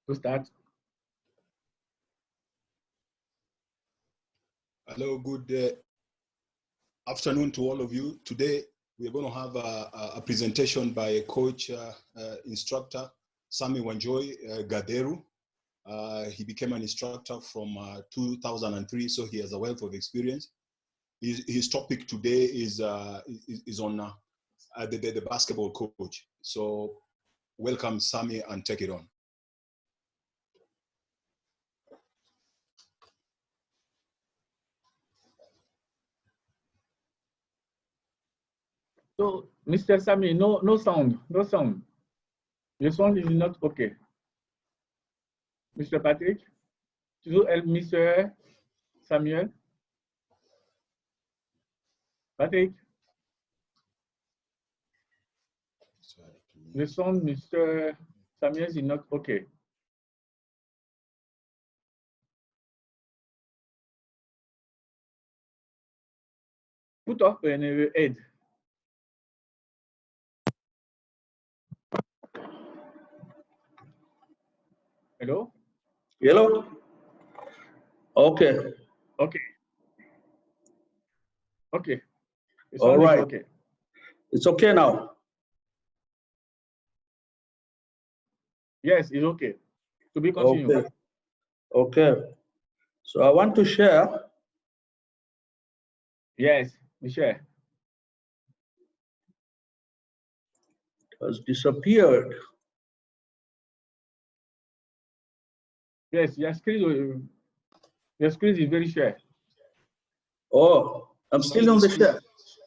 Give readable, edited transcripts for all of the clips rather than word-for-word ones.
to start. Hello, good afternoon to all of you. Today, we're going to have a presentation by a coach, instructor, Sami Wanjoy Gaderu. He became an instructor from 2003, so he has a wealth of experience. His topic today is on the basketball coach. So welcome, Sami, and take it on. So, Mr. Sami, no sound. The sound is not okay. Mr. Patrick, could you help Mr. Samuel? Patrick? The sound, Mr. Samuel, is not okay. Put up an head. Hello? Hello? Okay. Okay. Okay. All right. Okay. It's okay now. Yes, it's okay. To be continued. Okay. So I want to share. Yes, we share. It has disappeared. Yes, your screen is very share. Oh, I'm still on the share.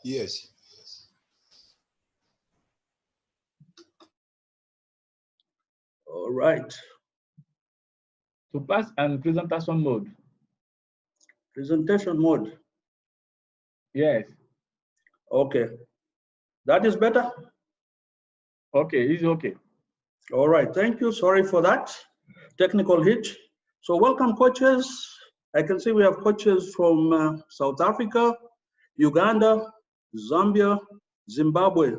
Yes. All right. To pass and presentation mode. Presentation mode. Yes. Okay. That is better? Okay, it's okay. All right. Thank you. Sorry for that technical hitch. So welcome, coaches. I can see we have coaches from South Africa, Uganda, Zambia, Zimbabwe.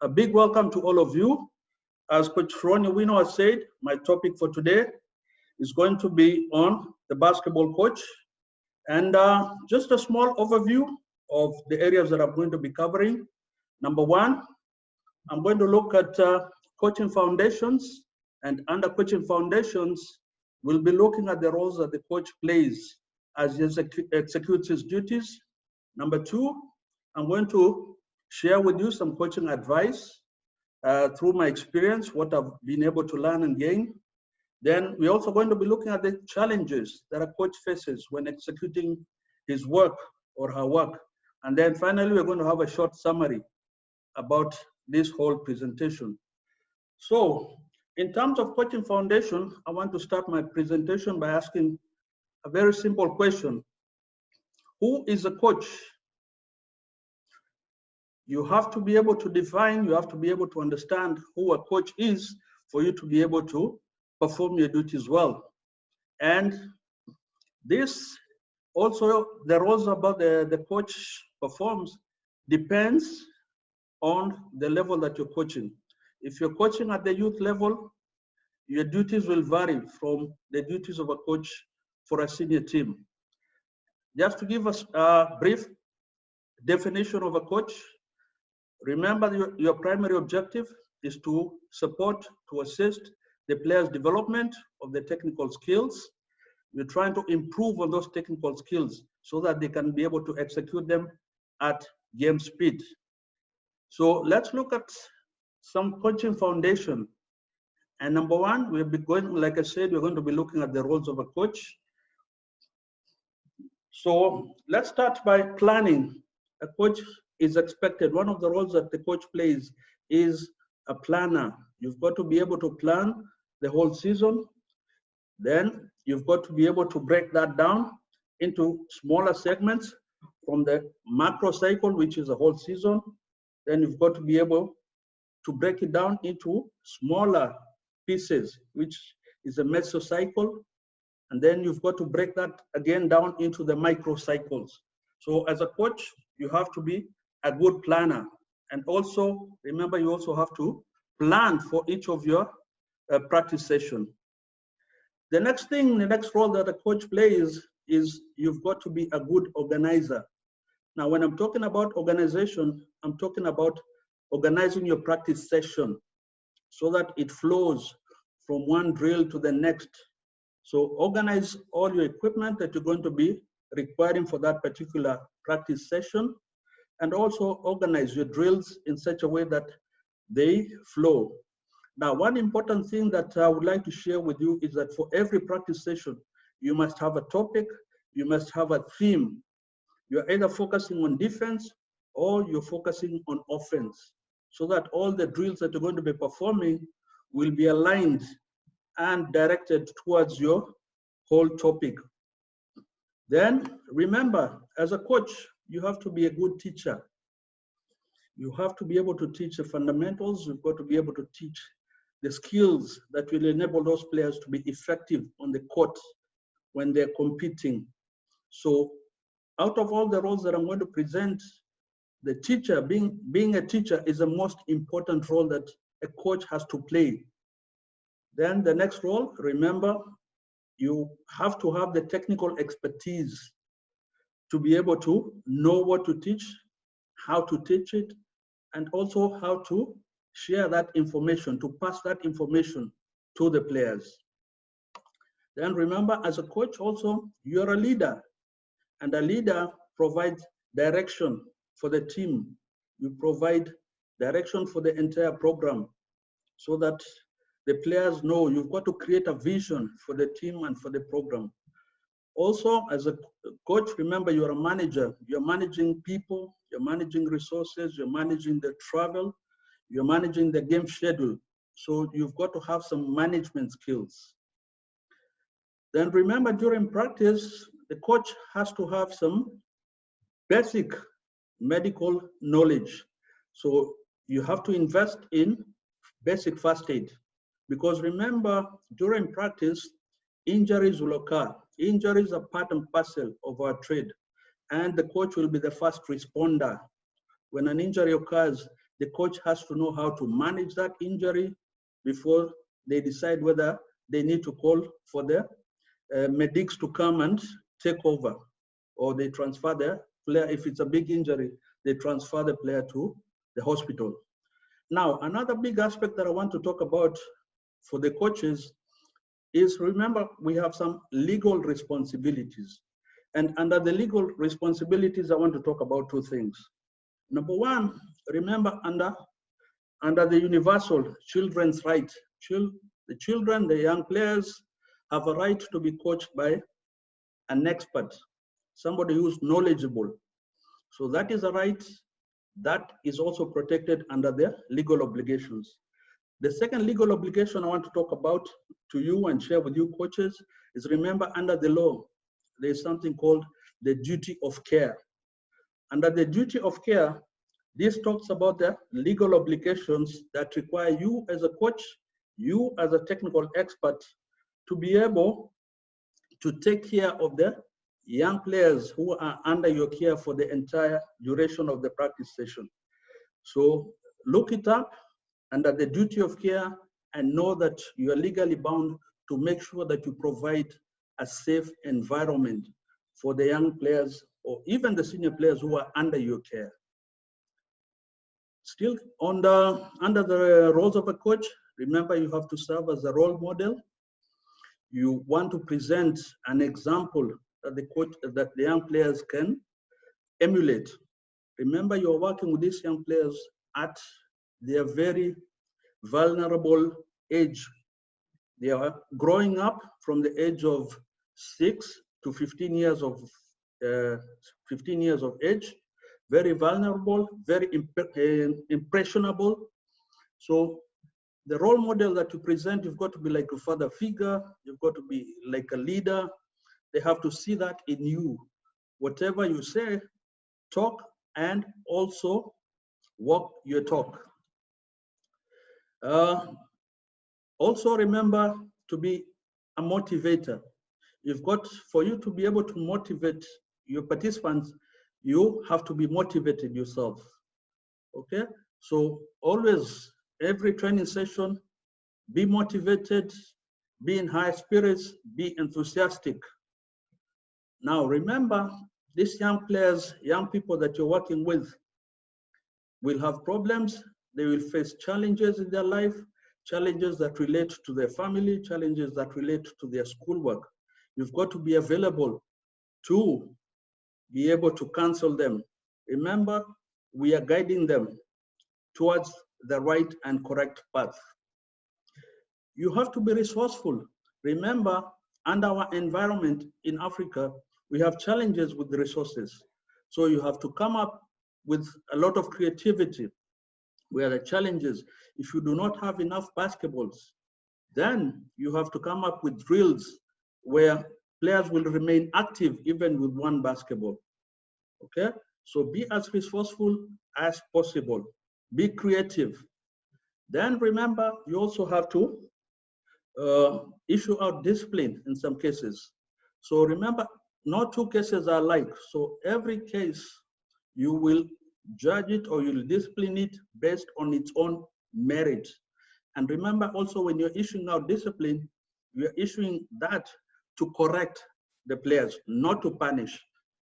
A big welcome to all of you. As Coach Ronnie Wino has said, my topic for today is going to be on the basketball coach. And just a small overview of the areas that I'm going to be covering. Number one, I'm going to look at coaching foundations, and under coaching foundations, we'll be looking at the roles that the coach plays as he executes his duties. Number two, I'm going to share with you some coaching advice through my experience, what I've been able to learn and gain. Then we're also going to be looking at the challenges that a coach faces when executing his work or her work. And then finally, we're going to have a short summary about this whole presentation. So in terms of coaching foundation, I want to start my presentation by asking a very simple question. Who is a coach? You have to be able to define, you have to be able to understand who a coach is for you to be able to perform your duties well. And this also, the roles about the coach performs depends on the level that you're coaching. If you're coaching at the youth level, your duties will vary from the duties of a coach for a senior team. Just to give us a brief definition of a coach, remember your primary objective is to support, to assist the player's development of the technical skills. You're trying to improve on those technical skills so that they can be able to execute them at game speed. So let's look at some coaching foundation. And number one, we'll be going, like I said, we're going to be looking at the roles of a coach. So let's start by planning. A coach is expected. One of the roles that the coach plays is a planner. You've got to be able to plan the whole season. Then you've got to be able to break that down into smaller segments from the macro cycle, which is a whole season. Then you've got to be able to break it down into smaller pieces, which is a mesocycle. And then you've got to break that again down into the micro cycles. So as a coach, you have to be a good planner. And also, remember, you also have to plan for each of your practice session. The next thing, the next role that a coach plays is you've got to be a good organizer. Now, when I'm talking about organization, I'm talking about organizing your practice session so that it flows from one drill to the next. So organize all your equipment that you're going to be requiring for that particular practice session, and also organize your drills in such a way that they flow. Now, one important thing that I would like to share with you is that for every practice session, you must have a topic, you must have a theme. You're either focusing on defense or you're focusing on offense, so that all the drills that you're going to be performing will be aligned and directed towards your whole topic. Then remember, as a coach, you have to be a good teacher. You have to be able to teach the fundamentals. You've got to be able to teach the skills that will enable those players to be effective on the court when they're competing. So out of all the roles that I'm going to present, the teacher, being a teacher is the most important role that a coach has to play. Then the next role, remember, you have to have the technical expertise to be able to know what to teach, how to teach it, and also how to share that information, to pass that information to the players. Then remember, as a coach also, you're a leader, and a leader provides direction for the team. You provide direction for the entire program so that the players know you've got to create a vision for the team and for the program. Also, as a coach, remember you're a manager. You're managing people, you're managing resources, you're managing the travel, you're managing the game schedule. So you've got to have some management skills. Then remember, during practice, the coach has to have some basic medical knowledge. So you have to invest in basic first aid, because remember, during practice, injuries will occur. Injuries are part and parcel of our trade, and the coach will be the first responder. When an injury occurs, the coach has to know how to manage that injury before they decide whether they need to call for the medics to come and take over, or they transfer the player. If it's a big injury, they transfer the player to the hospital. Now, another big aspect that I want to talk about for the coaches is, remember, we have some legal responsibilities. And under the legal responsibilities, I want to talk about two things. Number one, remember, under the universal children's right, the children, the young players have a right to be coached by an expert, somebody who's knowledgeable. So that is a right that is also protected under the legal obligations. The second legal obligation I want to talk about to you and share with you coaches is, remember, under the law, there is something called the duty of care. Under the duty of care, this talks about the legal obligations that require you as a coach, you as a technical expert, to be able to take care of the young players who are under your care for the entire duration of the practice session. So look it up under the duty of care and know that you are legally bound to make sure that you provide a safe environment for the young players or even the senior players who are under your care. Still, under the roles of a coach, remember you have to serve as a role model. You want to present an example that the young players can emulate. Remember, you're working with these young players at their very vulnerable age. They are growing up from the age of 6 to 15 years of age, very vulnerable, very impressionable. So the role model that you present, you've got to be like a father figure, you've got to be like a leader. They have to see that in you. Whatever you say, talk, and also walk your talk. Also remember to be a motivator. For you to be able to motivate your participants, you have to be motivated yourself. Okay? So always, every training session, be motivated, be in high spirits, be enthusiastic. Now remember, these young players, young people that you're working with will have problems. They will face challenges in their life, challenges that relate to their family, challenges that relate to their schoolwork. You've got to be available to be able to counsel them. Remember, we are guiding them towards the right and correct path. You have to be resourceful. Remember, under our environment in Africa, we have challenges with the resources. So you have to come up with a lot of creativity. Where the challenges, if you do not have enough basketballs, then you have to come up with drills where players will remain active even with one basketball. Okay? So be as resourceful as possible. Be creative. Then remember, you also have to issue out discipline in some cases. So remember, no two cases are alike. So every case, you will judge it or you'll discipline it based on its own merit. And remember also, when you're issuing out discipline, you're issuing that to correct the players, not to punish,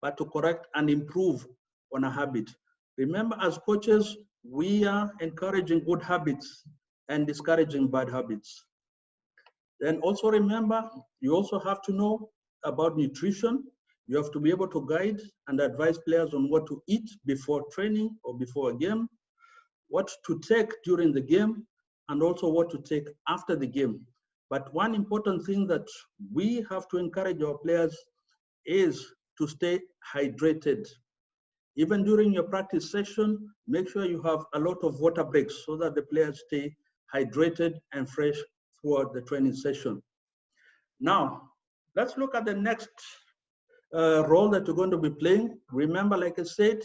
but to correct and improve on a habit. Remember, as coaches, we are encouraging good habits and discouraging bad habits. Then also remember, you also have to know about nutrition. You have to be able to guide and advise players on what to eat before training or before a game, what to take during the game, and also what to take after the game. But one important thing that we have to encourage our players is to stay hydrated. Even during your practice session, make sure you have a lot of water breaks so that the players stay hydrated and fresh throughout the training session. Now, let's look at the next role that you're going to be playing. Remember, like I said,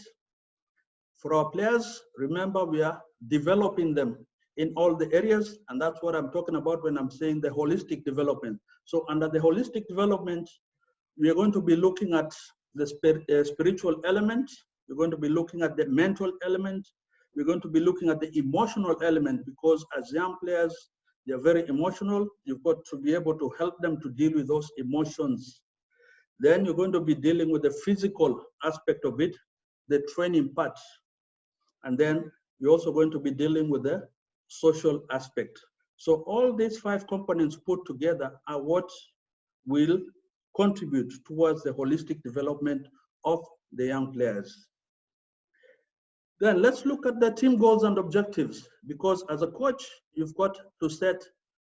for our players, remember we are developing them in all the areas, and that's what I'm talking about when I'm saying the holistic development. So under the holistic development, we are going to be looking at the spiritual element, we're going to be looking at the mental element, we're going to be looking at the emotional element, because as young players, they're very emotional. You've got to be able to help them to deal with those emotions. Then you're going to be dealing with the physical aspect of it, the training part. And then you're also going to be dealing with the social aspect. So all these 5 components put together are what will contribute towards the holistic development of the young players. Then let's look at the team goals and objectives, because as a coach, you've got to set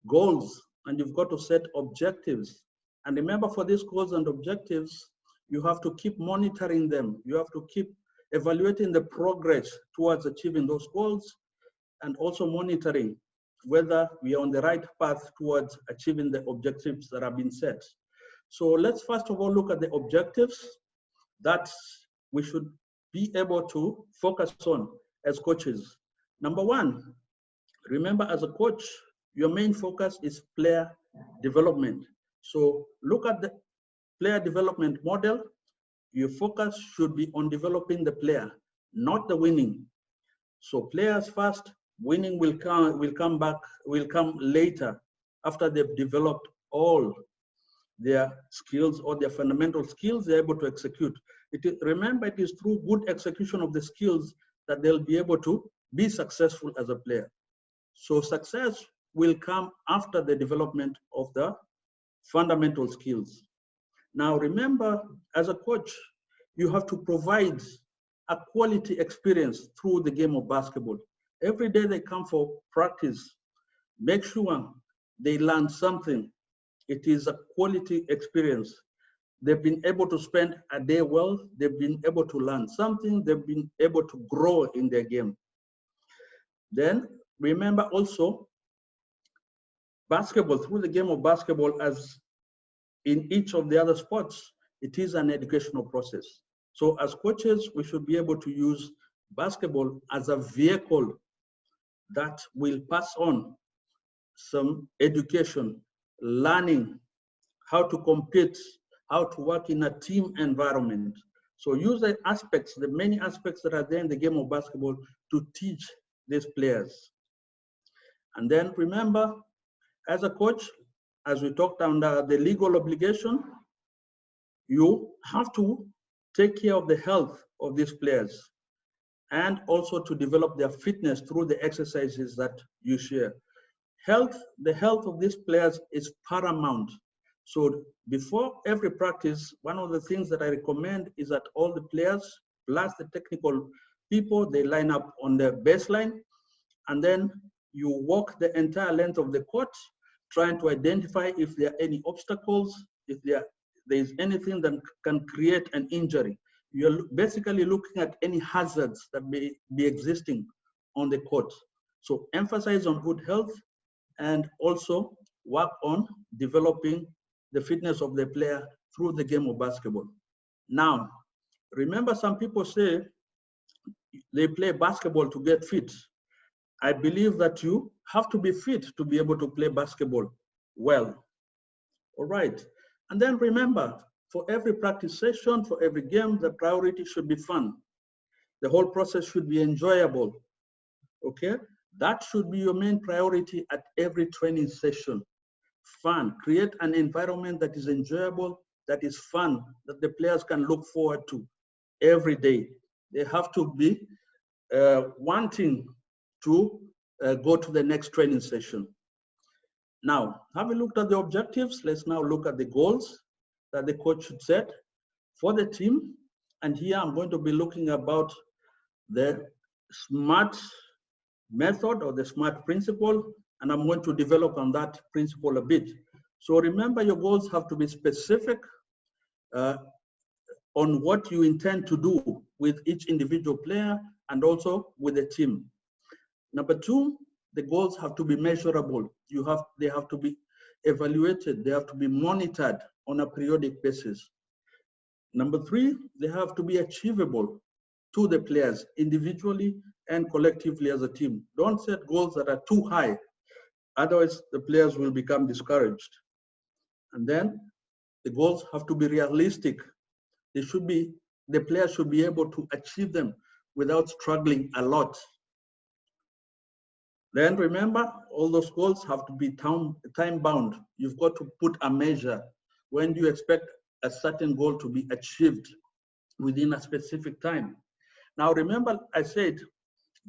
goals and you've got to set objectives. And remember, for these goals and objectives, you have to keep monitoring them. You have to keep evaluating the progress towards achieving those goals, and also monitoring whether we are on the right path towards achieving the objectives that have been set. So let's first of all look at the objectives that we should be able to focus on as coaches. Number 1, remember, as a coach, your main focus is player development. So look at the player development model. Your focus should be on developing the player, not the winning. So players first, winning will come later after they've developed all their skills or their fundamental skills they're able to execute. Remember, it is through good execution of the skills that they'll be able to be successful as a player. So success will come after the development of the fundamental skills. Now remember, as a coach, you have to provide a quality experience through the game of basketball. Every day they come for practice, make sure they learn something. It is a quality experience. They've been able to spend a day well, they've been able to learn something, they've been able to grow in their game. Then remember also, basketball, through the game of basketball, as in each of the other sports, it is an educational process. So as coaches, we should be able to use basketball as a vehicle that will pass on some education, learning how to compete, how to work in a team environment. So use the aspects, the many aspects that are there in the game of basketball to teach these players. And then remember, as a coach, as we talked under the legal obligation, you have to take care of the health of these players and also to develop their fitness through the exercises that you share. The health of these players is paramount. So before every practice, one of the things that I recommend is that all the players plus the technical people, they line up on the baseline, and then you walk the entire length of the court, trying to identify if there are any obstacles, if there is anything that can create an injury. You're basically looking at any hazards that may be existing on the court. So emphasize on good health and also work on developing the fitness of the player through the game of basketball. Now, remember, some people say they play basketball to get fit. I believe that you have to be fit to be able to play basketball well. All right. And then remember, for every practice session, for every game, the priority should be fun. The whole process should be enjoyable. Okay? That should be your main priority at every training session. Fun. Create an environment that is enjoyable, that is fun, that the players can look forward to every day. They have to be wanting to go to the next training session. Now, having looked at the objectives, let's now look at the goals that the coach should set for the team. And here I'm going to be looking about the SMART method or the SMART principle, and I'm going to develop on that principle a bit. So remember, your goals have to be specific on what you intend to do with each individual player and also with the team. Number two, the goals have to be measurable. They have to be evaluated. They have to be monitored on a periodic basis. Number three, they have to be achievable to the players individually and collectively as a team. Don't set goals that are too high. Otherwise, the players will become discouraged. And then the goals have to be realistic. The players should be able to achieve them without struggling a lot. Then remember, all those goals have to be time-bound. You've got to put a measure. When do you expect a certain goal to be achieved within a specific time? Now remember, I said,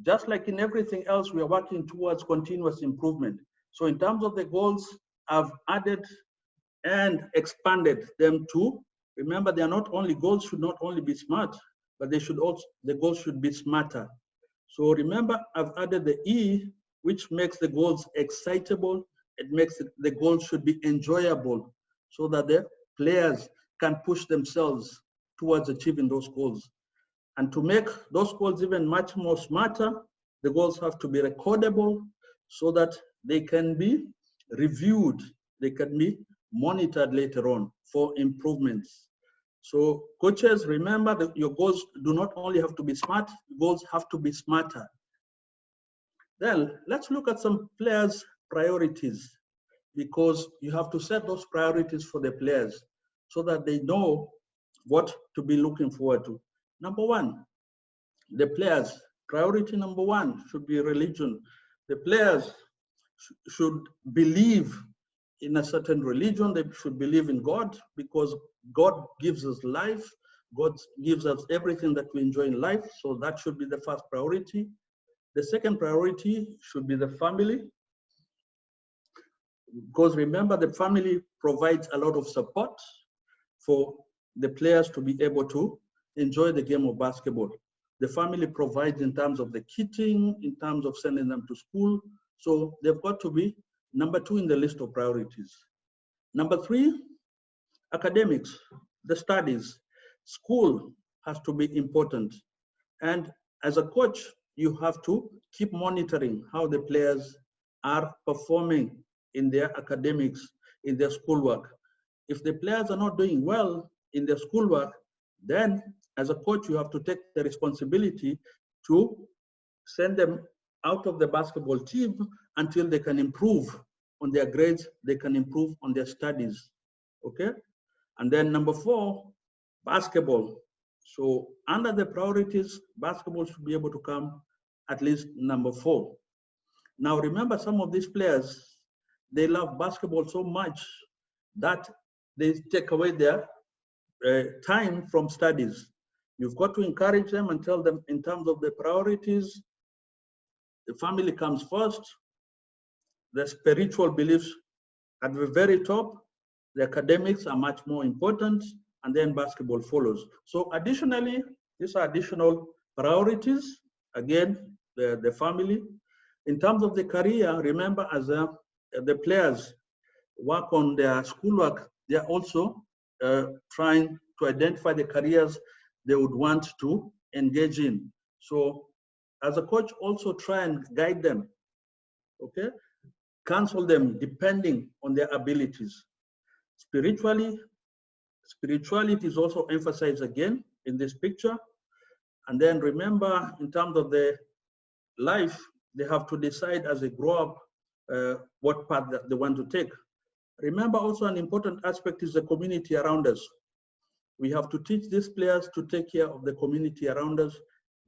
just like in everything else, we are working towards continuous improvement. So in terms of the goals, I've added and expanded them to, remember, they are not only goals should not only be smart, but the goals should be smarter. So remember, I've added the E, which makes the goals excitable. It makes the goals should be enjoyable so that the players can push themselves towards achieving those goals. And to make those goals even much more smarter, the goals have to be recordable so that they can be reviewed, they can be monitored later on for improvements. So coaches, remember that your goals do not only have to be smart, goals have to be smarter. Then let's look at some players' priorities, because you have to set those priorities for the players so that they know what to be looking forward to. Number one, the players, priority number one should be religion. The players should believe in a certain religion. They should believe in God, because God gives us life. God gives us everything that we enjoy in life. So that should be the first priority. The second priority should be the family, because remember, the family provides a lot of support for the players to be able to enjoy the game of basketball. The family provides in terms of the kitting, in terms of sending them to school. So they've got to be number two in the list of priorities. Number three, academics, the studies. School has to be important. And as a coach, you have to keep monitoring how the players are performing in their academics, in their schoolwork. If the players are not doing well in their schoolwork, then as a coach, you have to take the responsibility to send them out of the basketball team until they can improve on their grades, they can improve on their studies, okay? And then number four, basketball. So under the priorities, basketball should be able to come at least number four. Now remember, some of these players, they love basketball so much that they take away their time from studies. You've got to encourage them and tell them in terms of the priorities, the family comes first, the spiritual beliefs at the very top, the academics are much more important, and then basketball follows. So additionally, these are additional priorities. Again, the family. In terms of the career, remember as the players work on their schoolwork, they are also trying to identify the careers they would want to engage in. So as a coach, also try and guide them, okay? Counsel them depending on their abilities. Spirituality is also emphasized again in this picture. And then remember, in terms of the life, they have to decide as they grow up what path that they want to take. Remember also an important aspect is the community around us. We have to teach these players to take care of the community around us,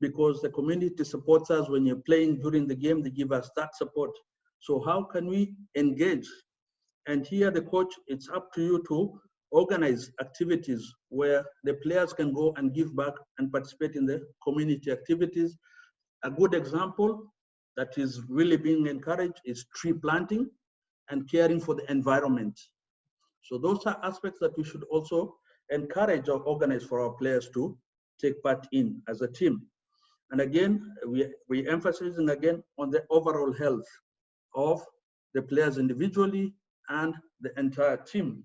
because the community supports us when you're playing during the game, they give us that support. So how can we engage? And here the coach, it's up to you to organize activities where the players can go and give back and participate in the community activities. A good example that is really being encouraged is tree planting and caring for the environment. So those are aspects that we should also encourage or organize for our players to take part in as a team. And again, we're emphasizing again on the overall health of the players individually and the entire team.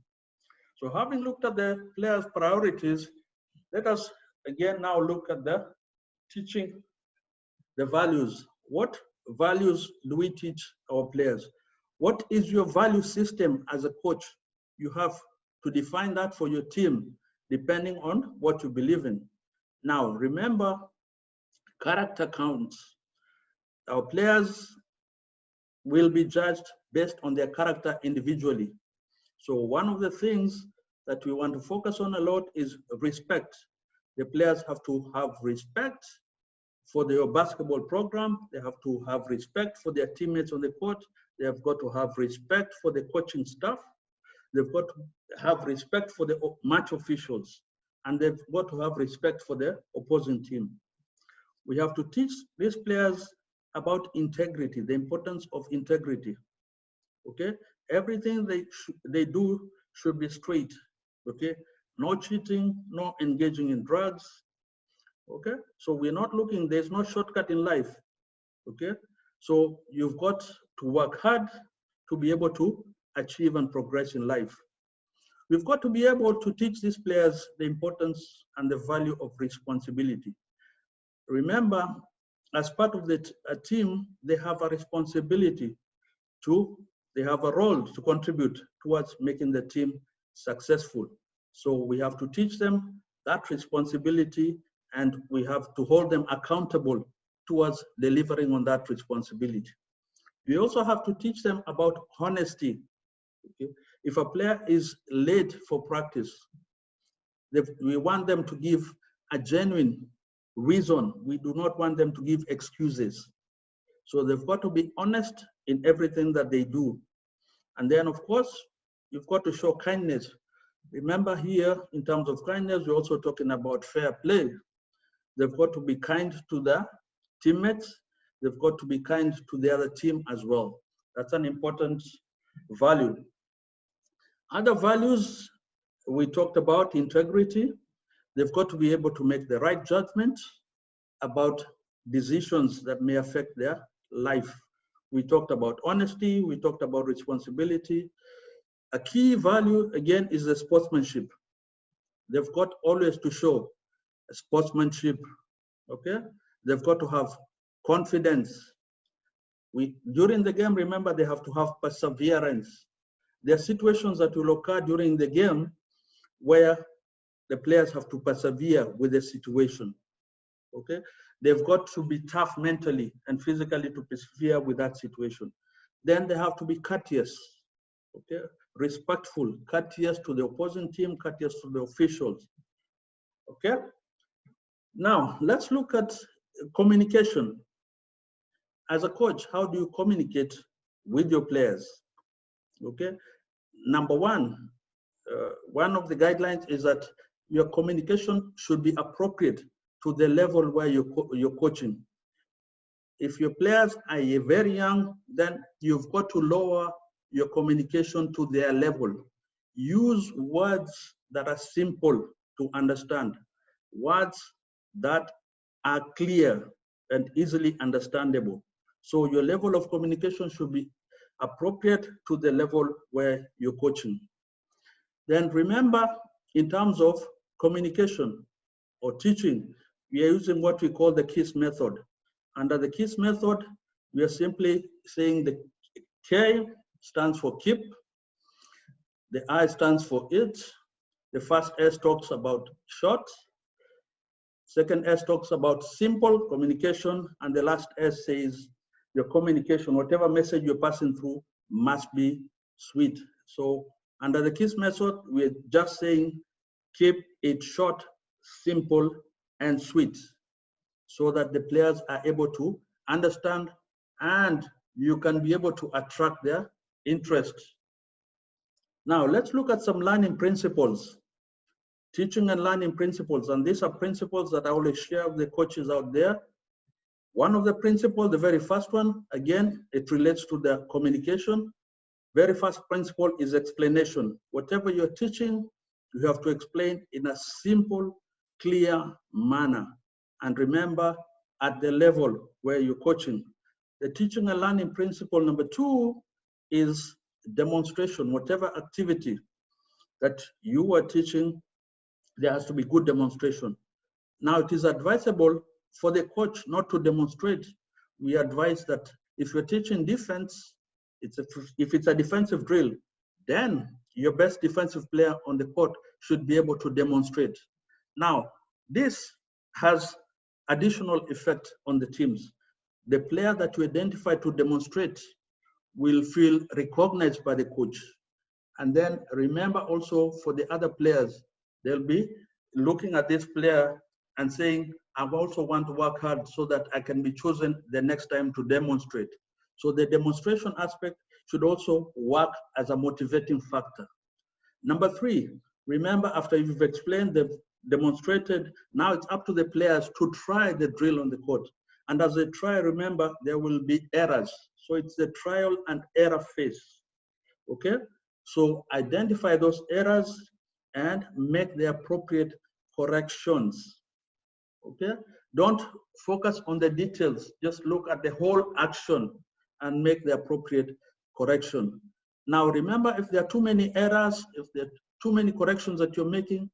So having looked at the players' priorities, let us again now look at the teaching the values. What values do we teach our players? What is your value system as a coach? You have to define that for your team depending on what you believe in. Now, remember, character counts. Our players will be judged based on their character individually. So one of the things that we want to focus on a lot is respect. The players have to have respect for their basketball program. They have to have respect for their teammates on the court. They have got to have respect for the coaching staff. They've got to have respect for the match officials. And they've got to have respect for the opposing team. We have to teach these players about integrity, the importance of integrity. Okay, everything they do should be straight. Okay, no cheating, no engaging in drugs. Okay, so we're not looking, there's no shortcut in life. Okay, so you've got to work hard to be able to achieve and progress in life. We've got to be able to teach these players the importance and the value of responsibility. Remember, as part of a team, they have a responsibility they have a role to contribute towards making the team successful. So we have to teach them that responsibility, and we have to hold them accountable towards delivering on that responsibility. We also have to teach them about honesty. Okay? If a player is late for practice, we want them to give a genuine reason. We do not want them to give excuses. So they've got to be honest in everything that they do. And then, of course, you've got to show kindness. Remember here, in terms of kindness, we're also talking about fair play. They've got to be kind to their teammates. They've got to be kind to the other team as well. That's an important value. Other values, we talked about integrity. They've got to be able to make the right judgment about decisions that may affect their life. We talked about honesty, we talked about responsibility. A key value, again, is the sportsmanship. They've got always to show sportsmanship, okay? They've got to have confidence. During the game, remember, they have to have perseverance. There are situations that will occur during the game where the players have to persevere with the situation, okay? They've got to be tough mentally and physically to persevere with that situation. Then they have to be courteous, okay? Respectful, courteous to the opposing team, courteous to the officials, okay? Now, let's look at communication. As a coach, how do you communicate with your players? Okay. Number one, one of the guidelines is that your communication should be appropriate to the level where you're coaching. If your players are very young, then you've got to lower your communication to their level. Use words that are simple to understand, words that are clear and easily understandable. So your level of communication should be appropriate to the level where you're coaching. Then remember, in terms of communication or teaching, we are using what we call the KISS method. Under the KISS method, we are simply saying the K stands for keep, the I stands for it, the first S talks about short, second S talks about simple communication, and the last S says your communication, whatever message you're passing through, must be sweet. So under the KISS method, we're just saying keep it short, simple, and sweet, so that the players are able to understand and you can be able to attract their interest. Now, let's look at some learning principles, teaching and learning principles. And these are principles that I always share with the coaches out there. One of the principles, the very first one, again, it relates to the communication. Very first principle is explanation. Whatever you're teaching, you have to explain in a simple, clear manner. And remember, at the level where you're coaching. The teaching and learning principle number two is demonstration. Whatever activity that you are teaching, there has to be good demonstration. Now, it is advisable for the coach not to demonstrate. We advise that if you're teaching defense, if it's a defensive drill, then your best defensive player on the court should be able to demonstrate. Now, this has additional effect on the teams. The player that you identify to demonstrate will feel recognized by the coach. And then remember also for the other players, they'll be looking at this player and saying, I also want to work hard so that I can be chosen the next time to demonstrate. So the demonstration aspect should also work as a motivating factor. Number three, remember after you've explained, they've demonstrated, now it's up to the players to try the drill on the court. And as they try, remember, there will be errors. So it's the trial and error phase, okay? So identify those errors and make the appropriate corrections, okay? Don't focus on the details, just look at the whole action and make the appropriate correction. Now remember, if there are too many errors, if there are too many corrections that you're making,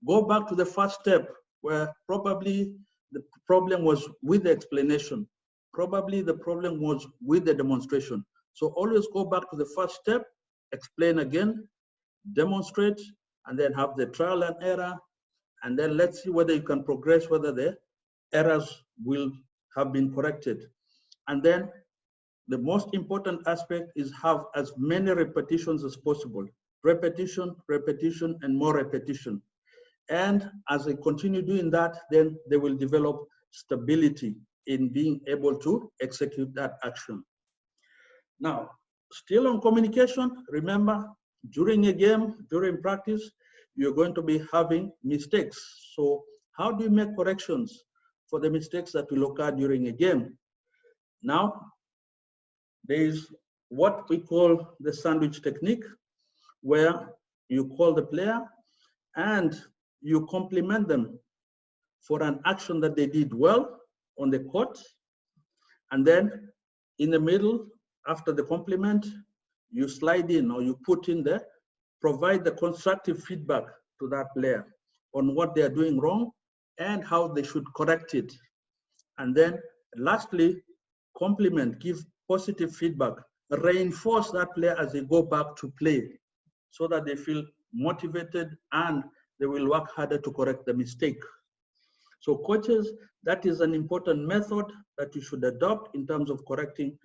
go back to the first step where probably the problem was with the explanation. Probably the problem was with the demonstration. So always go back to the first step, explain again, demonstrate, and then have the trial and error. And then let's see whether you can progress, whether the errors will have been corrected. And then the most important aspect is have as many repetitions as possible. Repetition, repetition, and more repetition. And as they continue doing that, then they will develop stability in being able to execute that action. Now, still on communication, remember, during a game, during practice, you're going to be having mistakes. So how do you make corrections for the mistakes that will occur during a game? Now, there is what we call the sandwich technique, where you call the player and you compliment them for an action that they did well on the court. And then in the middle, after the compliment, you slide in or you put in there, provide the constructive feedback to that player on what they are doing wrong and how they should correct it. And then lastly, compliment, give positive feedback, reinforce that player as they go back to play so that they feel motivated and they will work harder to correct the mistake. So coaches, that is an important method that you should adopt in terms of correcting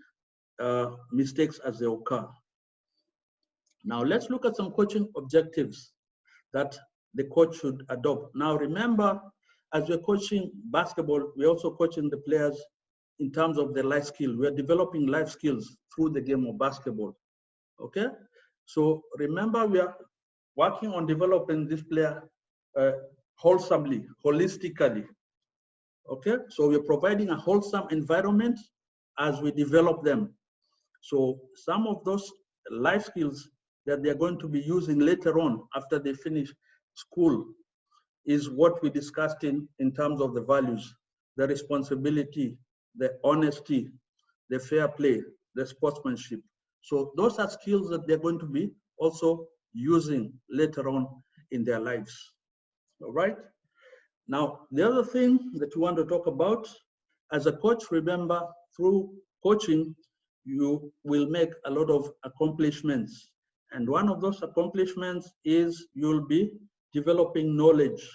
mistakes as they occur. Now let's look at some coaching objectives that the coach should adopt. Now remember, as we're coaching basketball, we're also coaching the players in terms of their life skill. We're developing life skills through the game of basketball, okay? So remember, we are working on developing this player wholesomely, holistically. Okay, so we're providing a wholesome environment as we develop them. So some of those life skills that they're going to be using later on after they finish school is what we discussed in terms of the values, the responsibility, the honesty, the fair play, the sportsmanship. So those are skills that they're going to be also using later on in their lives. All right. Now, the other thing that we want to talk about, as a coach, remember, through coaching, you will make a lot of accomplishments. And one of those accomplishments is you'll be developing knowledge.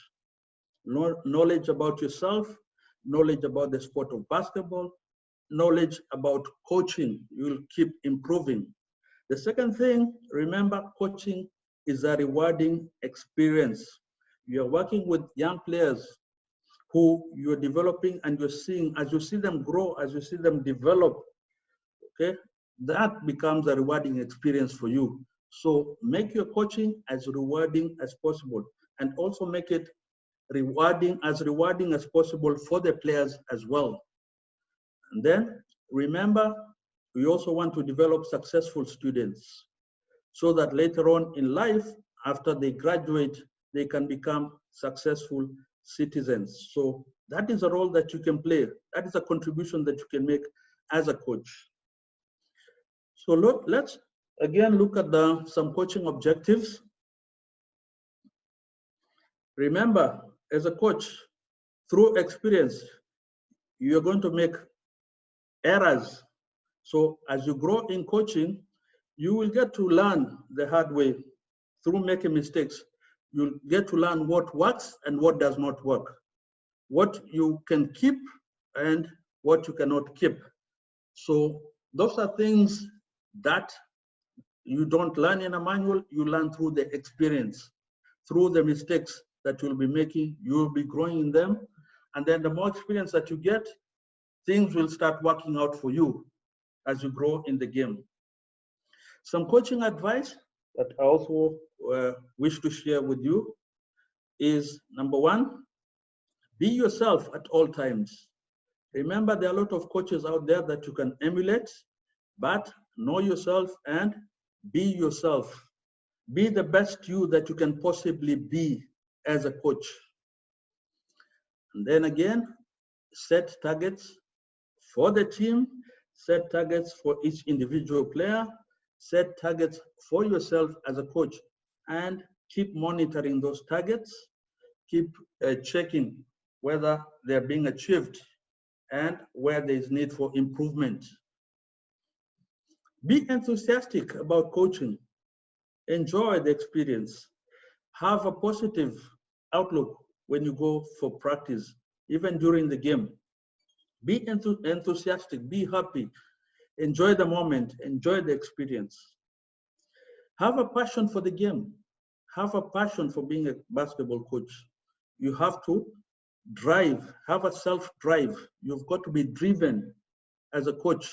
Knowledge about yourself, knowledge about the sport of basketball, knowledge about coaching. You'll keep improving. The second thing, remember, coaching is a rewarding experience. You're working with young players who you're developing, and you're seeing, as you see them grow, as you see them develop, okay, that becomes a rewarding experience for you. So make your coaching as rewarding as possible, and also make it rewarding as possible for the players as well. And then remember, we also want to develop successful students so that later on in life, after they graduate, they can become successful citizens. So that is a role that you can play. That is a contribution that you can make as a coach. So let's again look at some coaching objectives. Remember, as a coach, through experience, you're going to make errors. So as you grow in coaching, you will get to learn the hard way through making mistakes. You'll get to learn what works and what does not work, what you can keep and what you cannot keep. So those are things that you don't learn in a manual, you learn through the experience, through the mistakes that you'll be making, you'll be growing in them. And then the more experience that you get, things will start working out for you as you grow in the game. Some coaching advice that I also wish to share with you is, number one, be yourself at all times. Remember, there are a lot of coaches out there that you can emulate, but know yourself and be yourself. Be the best you that you can possibly be as a coach. And then again, set targets for the team, set targets for each individual player, set targets for yourself as a coach, and keep monitoring those targets, keep checking whether they're being achieved and where there is need for improvement. Be enthusiastic about coaching. Enjoy the experience. Have a positive outlook when you go for practice, even during the game. Be enthusiastic, be happy, enjoy the moment, enjoy the experience. Have a passion for the game. Have a passion for being a basketball coach. You have to drive, have a self-drive. You've got to be driven as a coach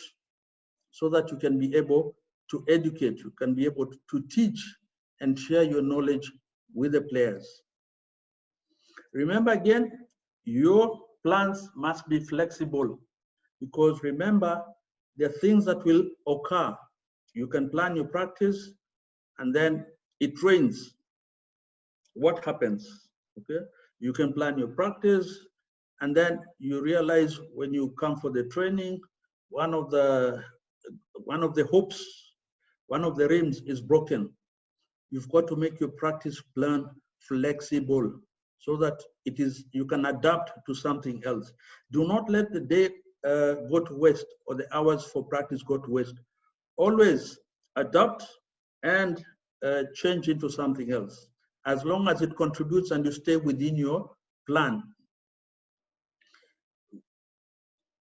so that you can be able to educate, you can be able to teach and share your knowledge with the players. Remember again, your plans must be flexible, because remember, there are things that will occur. You can plan your practice and then it rains. What happens? Okay, you can plan your practice and then you realize when you come for the training, one of the hoops, one of the rims is broken. You've got to make your practice plan flexible so that you can adapt to something else. Do not let the day go to waste or the hours for practice go to waste. Always adapt and change into something else, as long as it contributes and you stay within your plan.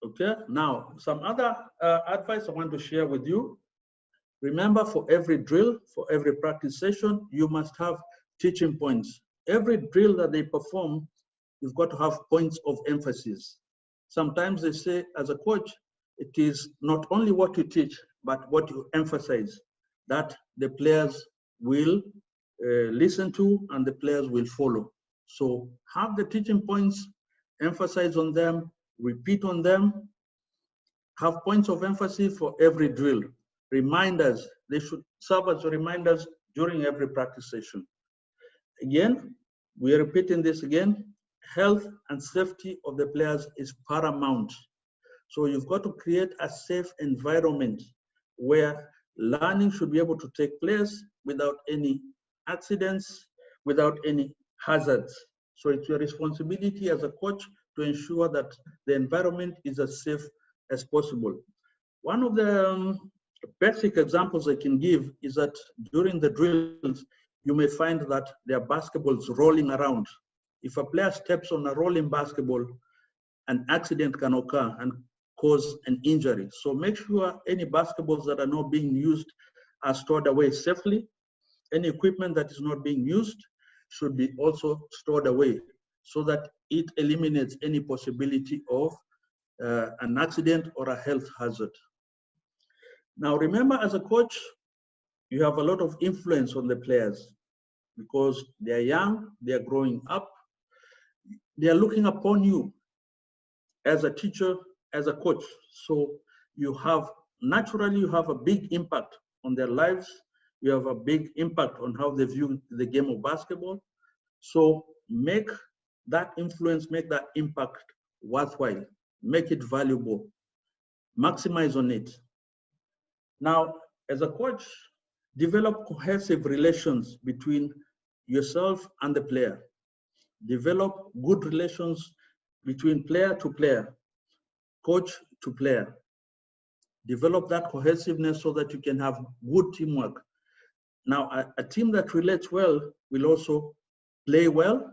Okay, now some other advice I want to share with you. Remember, for every drill, for every practice session, you must have teaching points. Every drill that they perform, you've got to have points of emphasis. Sometimes they say, as a coach, it is not only what you teach, but what you emphasize. that the players will listen to and the players will follow. So have the teaching points, emphasize on them, repeat on them, have points of emphasis for every drill. Reminders, they should serve as reminders during every practice session. Again, we are repeating this again, health and safety of the players is paramount. So you've got to create a safe environment where learning should be able to take place without any accidents, without any hazards. So it's your responsibility as a coach to ensure that the environment is as safe as possible. One of the basic examples I can give is that during the drills, you may find that there are basketballs rolling around. If a player steps on a rolling basketball, an accident can occur and cause an injury. So make sure any basketballs that are not being used are stored away safely. Any equipment that is not being used should be also stored away so that it eliminates any possibility of an accident or a health hazard. Now remember, as a coach, you have a lot of influence on the players because they are young, they are growing up, they are looking upon you as a teacher, as a coach. So you have, naturally, you have a big impact on their lives. You have a big impact on how they view the game of basketball. So make that influence, make that impact worthwhile, make it valuable, maximize on it. Now, as a coach, develop cohesive relations between yourself and the player. Develop good relations between player to player, coach to player. Develop that cohesiveness so that you can have good teamwork. Now, a team that relates well will also play well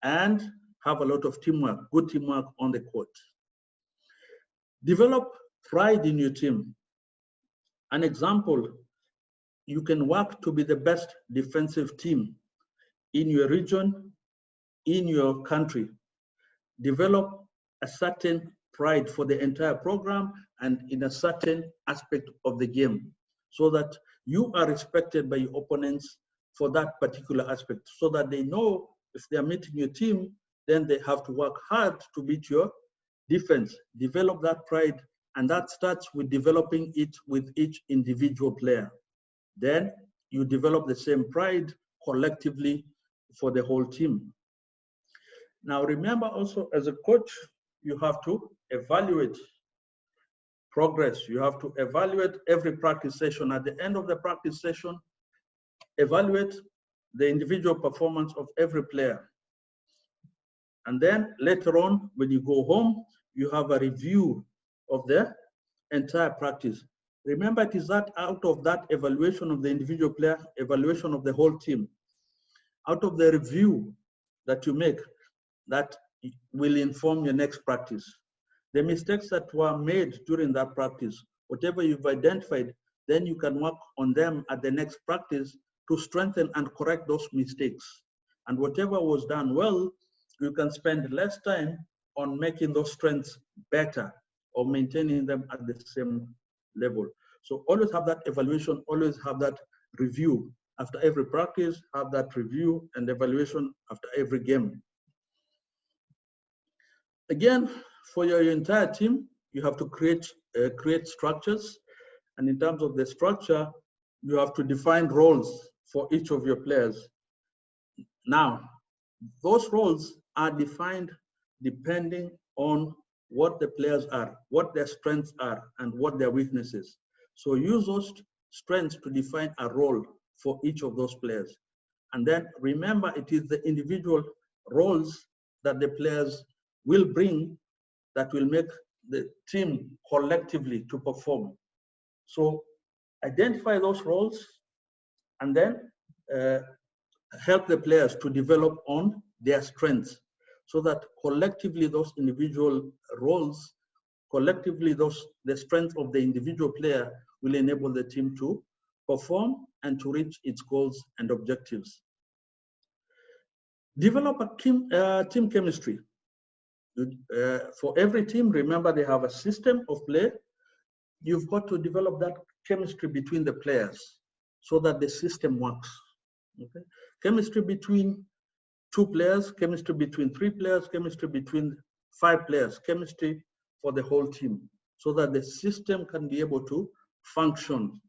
and have a lot of teamwork, good teamwork on the court. Develop pride in your team. An example, you can work to be the best defensive team in your region, in your country. Develop a certain pride for the entire program and in a certain aspect of the game so that you are respected by your opponents for that particular aspect, so that they know if they are meeting your team, then they have to work hard to beat your defense. Develop that pride, and that starts with developing it with each individual player. Then you develop the same pride collectively for the whole team. Now remember also, as a coach, you have to evaluate progress. You have to evaluate every practice session. At the end of the practice session, evaluate the individual performance of every player. And then later on, when you go home, you have a review of the entire practice. Remember, it is that out of that evaluation of the individual player, evaluation of the whole team, out of the review that you make, that will inform your next practice. The mistakes that were made during that practice, whatever you've identified, then you can work on them at the next practice to strengthen and correct those mistakes. And whatever was done well, you can spend less time on making those strengths better or maintaining them at the same level. So always have that evaluation, always have that review. After every practice, have that review and evaluation after every game. Again, for your entire team, you have to create structures. And in terms of the structure, you have to define roles for each of your players. Now, those roles are defined depending on what the players are, what their strengths are, and what their weaknesses. So use those strengths to define a role for each of those players. And then remember, it is the individual roles that the players will bring that will make the team collectively to perform. So identify those roles and then help the players to develop on their strengths so that collectively those individual roles, collectively the strength of the individual player will enable the team to perform and to reach its goals and objectives. Develop a team chemistry. For every team, remember they have a system of play. You've got to develop that chemistry between the players. so that the system works. Okay? Chemistry between 2 players, chemistry between 3 players, chemistry between 5 players, chemistry for the whole team, so that the system can be able to function.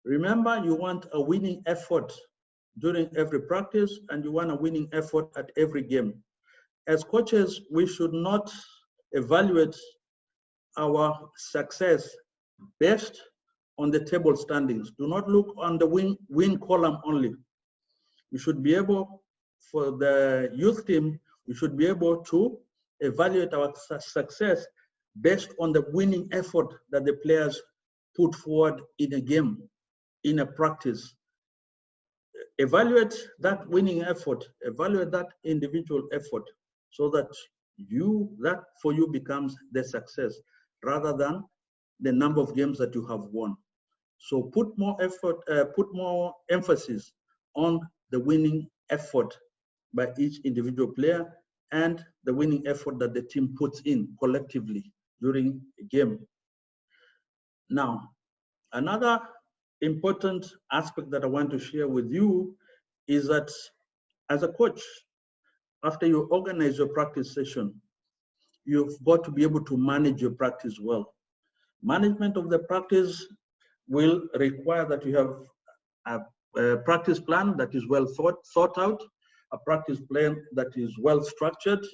Remember, you want a winning effort during every practice, and you want a winning effort at every game. As coaches, we should not evaluate our success based on the table standings. Do not look on the win column only. We should be able, for the youth team, we should be able to evaluate our success based on the winning effort that the players put forward in a game, in a practice. Evaluate that winning effort, evaluate that individual effort, so that that for you becomes the success rather than the number of games that you have won. So put more effort, put more emphasis on the winning effort by each individual player and the winning effort that the team puts in collectively during a game. Now, another important aspect that I want to share with you is that as a coach, after you organize your practice session, you've got to be able to manage your practice well. Management of the practice will require that you have a practice plan that is well thought out, a practice plan that is well structured,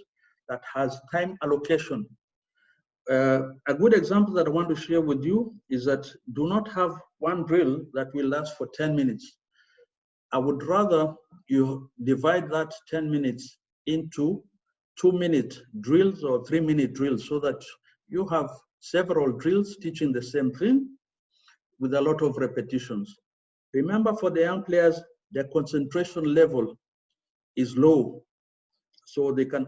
that has time allocation. A good example that I want to share with you is that do not have one drill that will last for 10 minutes. I would rather you divide that 10 minutes into 2-minute drills or 3-minute drills, so that you have several drills teaching the same thing with a lot of repetitions. Remember, for the young players, their concentration level is low, so they can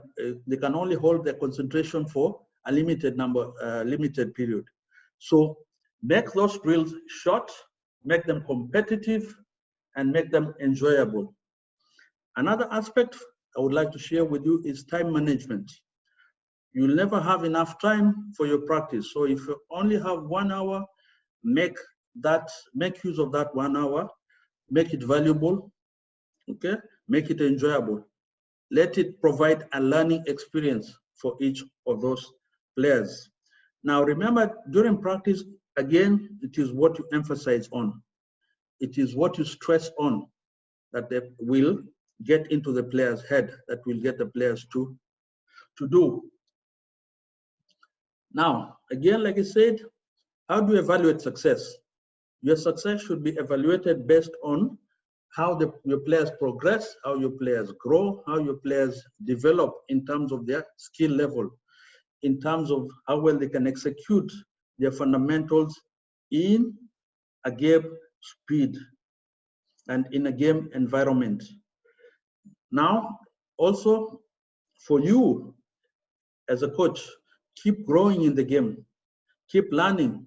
only hold their concentration for a limited period. So make those drills short, make them competitive, and make them enjoyable. Another aspect I would like to share with you is time management. You'll never have enough time for your practice. So if you only have 1 hour, make use of that 1 hour, make it valuable, okay? Make it enjoyable. Let it provide a learning experience for each of those players. Now remember, during practice, again, it is what you emphasize on. It is what you stress on that they will get into the player's head, that will get the players to do. Now, again, like I said, how do you evaluate success? Your success should be evaluated based on how your players progress, how your players grow, how your players develop in terms of their skill level, in terms of how well they can execute their fundamentals in a game speed and in a game environment. Now, also for you as a coach, keep growing in the game, keep learning.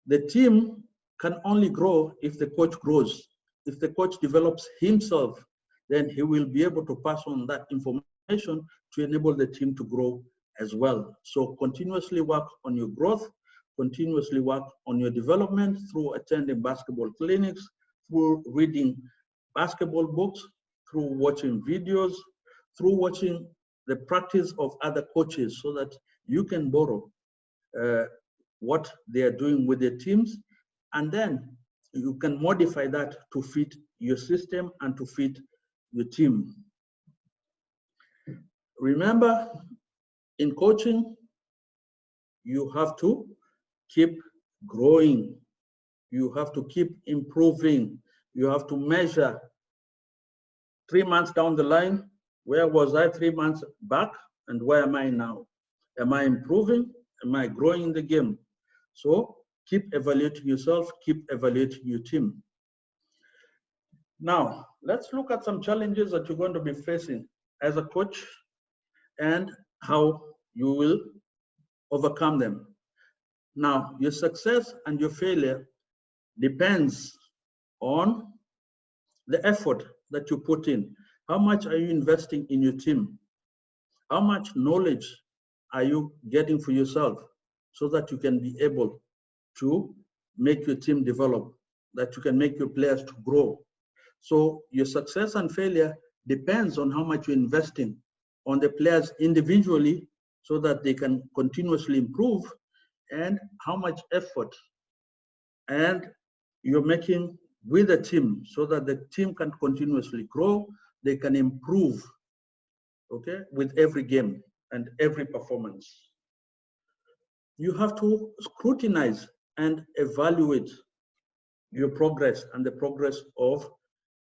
The team can only grow if the coach grows. If the coach develops himself, then he will be able to pass on that information to enable the team to grow as well. So continuously work on your growth, continuously work on your development through attending basketball clinics, through reading basketball books, through watching videos, through watching the practice of other coaches, so that you can borrow what they are doing with their teams, and then you can modify that to fit your system and to fit your team. Remember, in coaching, you have to keep growing. You have to keep improving. You have to measure 3 months down the line, where was I 3 months back and where am I now? Am I improving? Am I growing in the game? So keep evaluating yourself, keep evaluating your team. Now, let's look at some challenges that you're going to be facing as a coach and how you will overcome them. Now, your success and your failure depends on the effort that you put in. How much are you investing in your team? How much knowledge are you getting for yourself so that you can be able to make your team develop? that you can make your players to grow. So your success and failure depends on how much you're investing on the players individually so that they can continuously improve, and how much effort and you're making with the team so that the team can continuously grow, they can improve, okay, with every game and every performance. You have to scrutinize and evaluate your progress and the progress of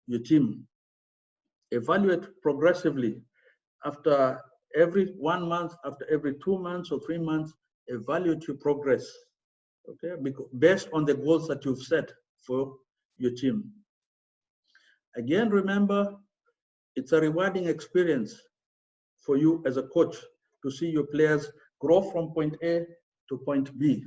your team. Evaluate progressively after every 1 month, after every 2 months or 3 months, evaluate your progress, okay, based on the goals that you've set for your team. Again, remember, it's a rewarding experience for you as a coach to see your players grow from point A to point B.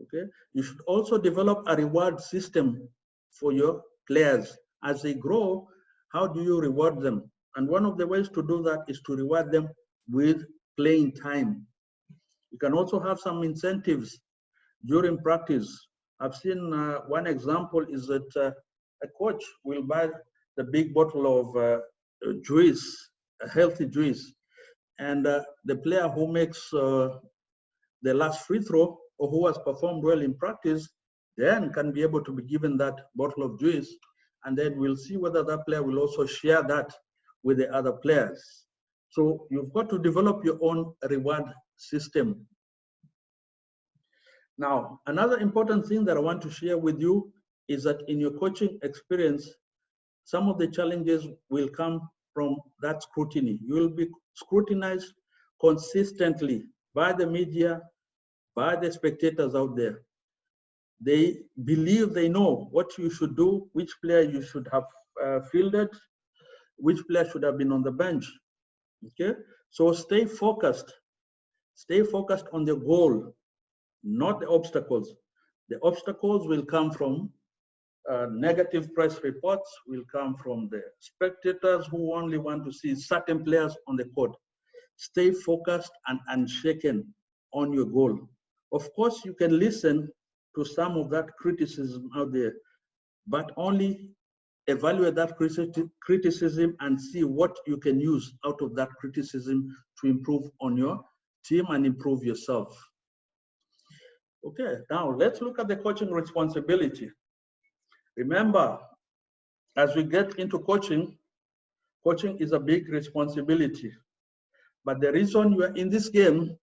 Okay, you should also develop a reward system for your players as they grow. How do you reward them? And one of the ways to do that is to reward them with playing time. You can also have some incentives during practice. I've seen one example is that a coach will buy the big bottle of juice, a healthy juice, and the player who makes the last free throw or who has performed well in practice then can be able to be given that bottle of juice, and then we'll see whether that player will also share that with the other players. So you've got to develop your own reward system. Now, another important thing that I want to share with you is that in your coaching experience, some of the challenges will come from that scrutiny. You will be scrutinized consistently by the media, by the spectators out there. They believe they know what you should do, which player you should have fielded, which player should have been on the bench. Okay, so stay focused. Stay focused on the goal, not the obstacles. The obstacles will come from negative press reports, will come from the spectators who only want to see certain players on the court. Stay focused and unshaken on your goal. Of course, you can listen to some of that criticism out there, but only evaluate that criticism and see what you can use out of that criticism to improve on your team and improve yourself. Okay, now let's look at the coaching responsibility. Remember, as we get into coaching, coaching is a big responsibility. But the reason you are in this game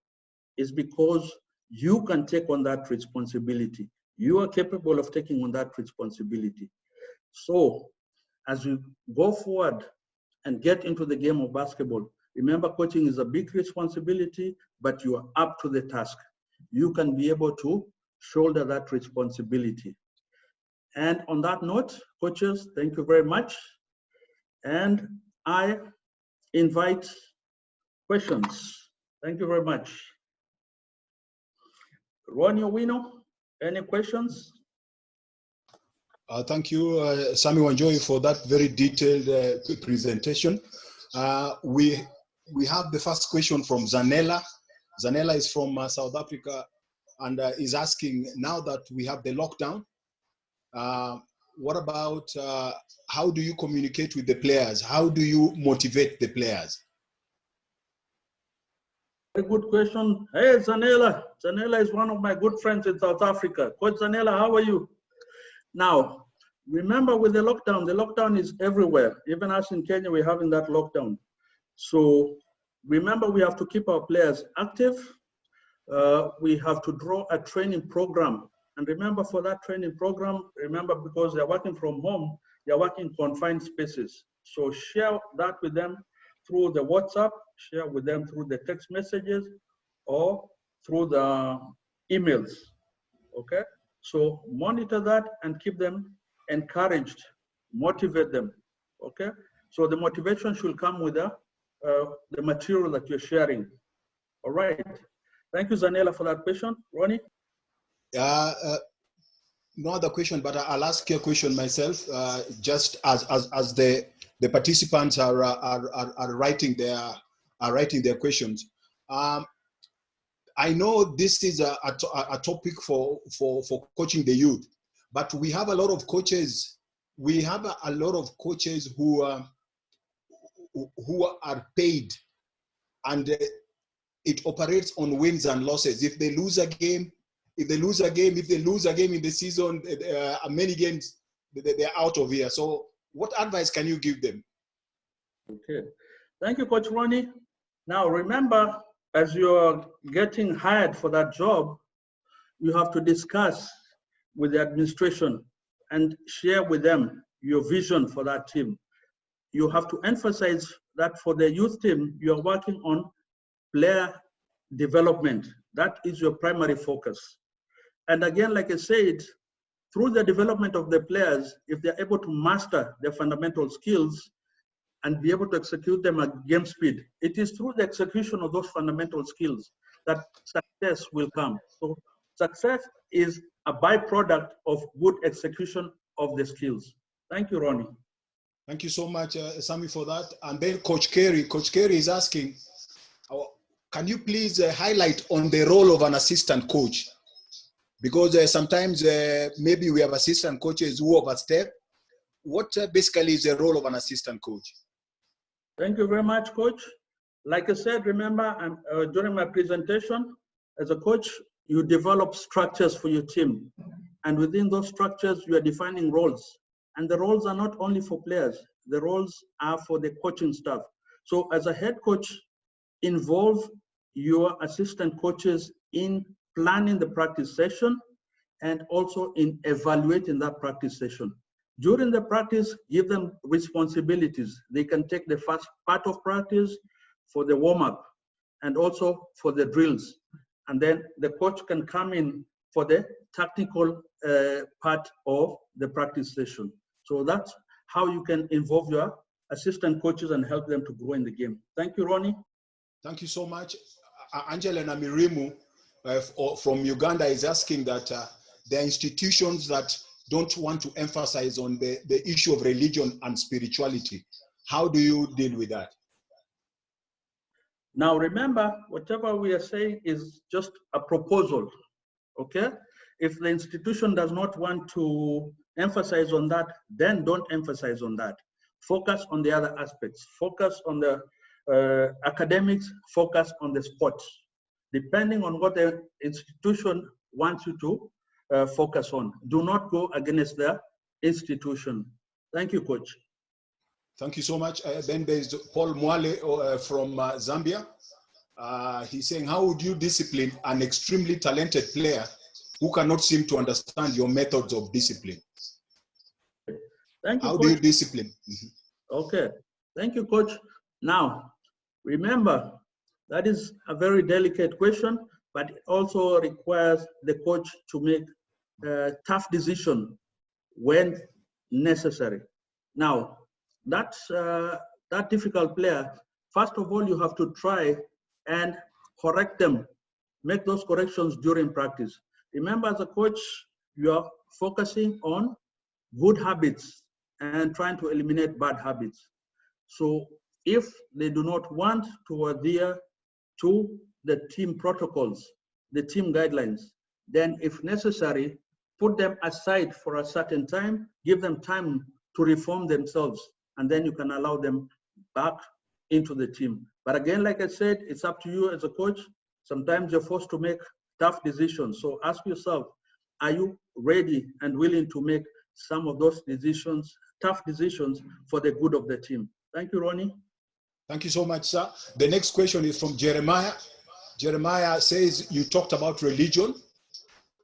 is because you can take on that responsibility. You are capable of taking on that responsibility. So as you go forward and get into the game of basketball, remember, coaching is a big responsibility, but you are up to the task. You can be able to shoulder that responsibility. And on that note, coaches, thank you very much. And I invite questions. Thank you very much. Ronnie Owino, any questions? Thank you, Sammy Wanjoy, for that very detailed presentation. We have the first question from Zanella. Zanella is from South Africa and is asking, now that we have the lockdown, what about how do you communicate with the players? How do you motivate the players? Very good question. Hey, Zanella. Zanella is one of my good friends in South Africa. Coach Zanella, how are you? Now, remember with the lockdown is everywhere. Even us in Kenya, we're having that lockdown. So remember, we have to keep our players active. We have to draw a training program. And remember, for that training program, remember, because they're working from home, they're working in confined spaces. So share that with them through the WhatsApp, share with them through the text messages or through the emails, okay? So monitor that and keep them encouraged, motivate them, okay? So the motivation should come with the material that you're sharing. All right. Thank you, Zanella, for that question. Ronnie? No other question, but I'll ask you a question myself, just as the participants are writing their questions. I know this is a topic for coaching the youth, But we have a lot of coaches. We have a lot of coaches who are paid, and it operates on wins and losses. If they lose a game, if they lose a game in the season, many games, they're out of here. So what advice can you give them? Okay. Thank you, Coach Ronnie. Now, remember, as you're getting hired for that job, you have to discuss with the administration and share with them your vision for that team. You have to emphasize that for the youth team, you're working on player development. That is your primary focus. And again, like I said, through the development of the players, if they're able to master their fundamental skills and be able to execute them at game speed, it is through the execution of those fundamental skills that success will come. So success is a byproduct of good execution of the skills. Thank you, Ronnie. Thank you so much, Sammy, for that. And then Coach Kerry is asking, can you please highlight on the role of an assistant coach? Because sometimes maybe we have assistant coaches who overstep. What basically is the role of an assistant coach? Thank you very much, Coach. Like I said, remember, during my presentation, as a coach, you develop structures for your team. And within those structures, you are defining roles. And the roles are not only for players, the roles are for the coaching staff. So as a head coach, involve your assistant coaches in planning the practice session and also in evaluating that practice session. During the practice, give them responsibilities. They can take the first part of practice for the warm-up and also for the drills. And then the coach can come in for the tactical part of the practice session. So that's how you can involve your assistant coaches and help them to grow in the game. Thank you, Ronnie. Thank you so much. Angela Namirimu from Uganda is asking that there are institutions that don't want to emphasize on the issue of religion and spirituality. How do you deal with that? Now remember, whatever we are saying is just a proposal, okay? If the institution does not want to emphasize on that, then don't emphasize on that. Focus on the other aspects. Focus on the academics, focus on the sports, depending on what the institution wants you to focus on. Do not go against the institution. Thank you, Coach. Thank you so much. Then there's Paul Mwale from Zambia. He's saying, how would you discipline an extremely talented player who cannot seem to understand your methods of discipline? Thank you, how Coach. do you discipline? Okay. Thank you, Coach. Now, remember, that is a very delicate question, but it also requires the coach to make a tough decision when necessary. Now, that difficult player, first of all, you have to try and correct them, make those corrections during practice. Remember, as a coach, you are focusing on good habits and trying to eliminate bad habits. So if they do not want to adhere to the team protocols, the team guidelines, then if necessary, put them aside for a certain time, give them time to reform themselves, and then you can allow them back into the team. But again, like I said, it's up to you as a coach. Sometimes you're forced to make tough decisions. So ask yourself, are you ready and willing to make some of those decisions, tough decisions, for the good of the team? Thank you, Ronnie. Thank you so much, sir. The next question is from Jeremiah. Jeremiah says, you talked about religion.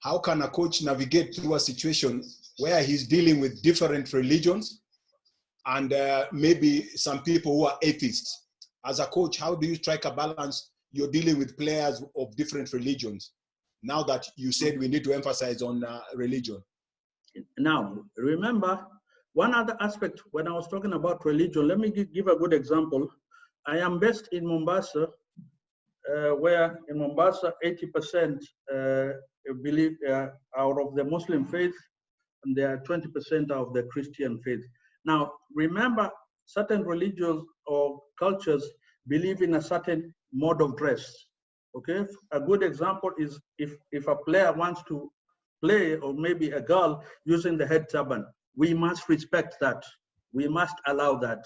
How can a coach navigate through a situation where he's dealing with different religions and maybe some people who are atheists? As a coach, how do you strike a balance? You're dealing with players of different religions. Now that you said we need to emphasize on religion. Now, remember, one other aspect when I was talking about religion, let me give a good example. I am based in Mombasa, where in Mombasa, 80% believe are of the Muslim faith, and there are 20% of the Christian faith. Now, remember, certain religions or cultures believe in a certain mode of dress. Okay, a good example is if a player wants to play, or maybe a girl using the head turban. We must respect that. We must allow that.